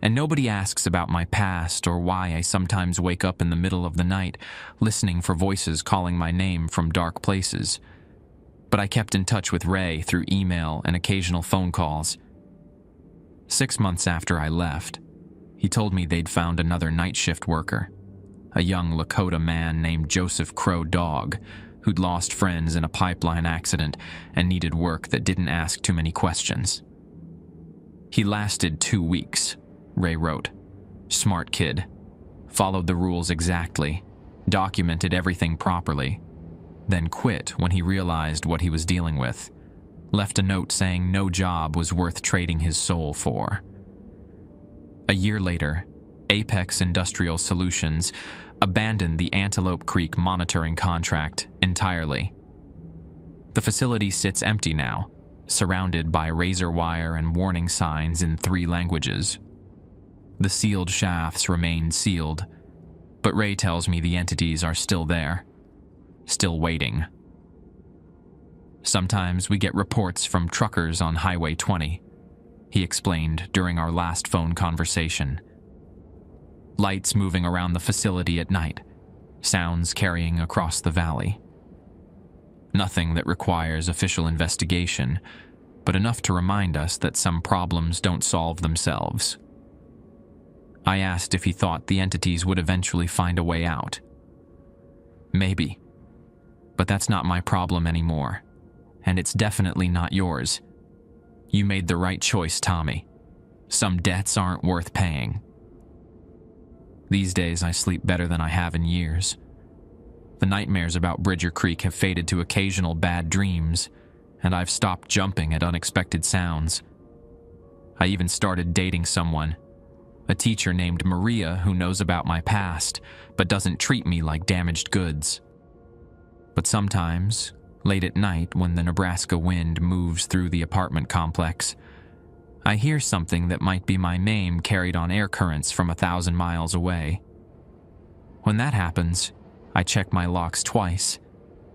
and nobody asks about my past or why I sometimes wake up in the middle of the night listening for voices calling my name from dark places. But I kept in touch with Ray through email and occasional phone calls. 6 months after I left, he told me they'd found another night shift worker, a young Lakota man named Joseph Crow Dog, who'd lost friends in a pipeline accident and needed work that didn't ask too many questions. "He lasted 2 weeks," Ray wrote. "Smart kid. Followed the rules exactly, documented everything properly, then quit when he realized what he was dealing with. Left a note saying no job was worth trading his soul for." A year later, Apex Industrial Solutions abandoned the Antelope Creek monitoring contract entirely. The facility sits empty now, surrounded by razor wire and warning signs in 3 languages. The sealed shafts remain sealed, but Ray tells me the entities are still there, still waiting. "Sometimes we get reports from truckers on Highway 20, he explained during our last phone conversation. Lights moving around the facility at night, sounds carrying across the valley. Nothing that requires official investigation, but enough to remind us that some problems don't solve themselves." I asked if he thought the entities would eventually find a way out. "Maybe, but that's not my problem anymore. And it's definitely not yours. You made the right choice, Tommy. Some debts aren't worth paying." These days, I sleep better than I have in years. The nightmares about Bridger Creek have faded to occasional bad dreams, and I've stopped jumping at unexpected sounds. I even started dating someone, a teacher named Maria who knows about my past, but doesn't treat me like damaged goods. But sometimes, late at night when the Nebraska wind moves through the apartment complex, I hear something that might be my name carried on air currents from 1,000 miles away. When that happens, I check my locks twice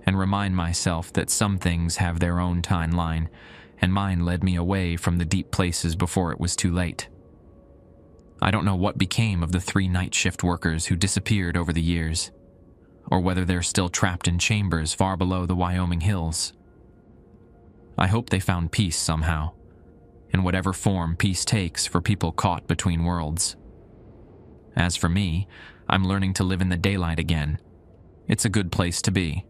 and remind myself that some things have their own timeline, and mine led me away from the deep places before it was too late. I don't know what became of the 3 night shift workers who disappeared over the years, or whether they're still trapped in chambers far below the Wyoming hills. I hope they found peace somehow, in whatever form peace takes for people caught between worlds. As for me, I'm learning to live in the daylight again. It's a good place to be.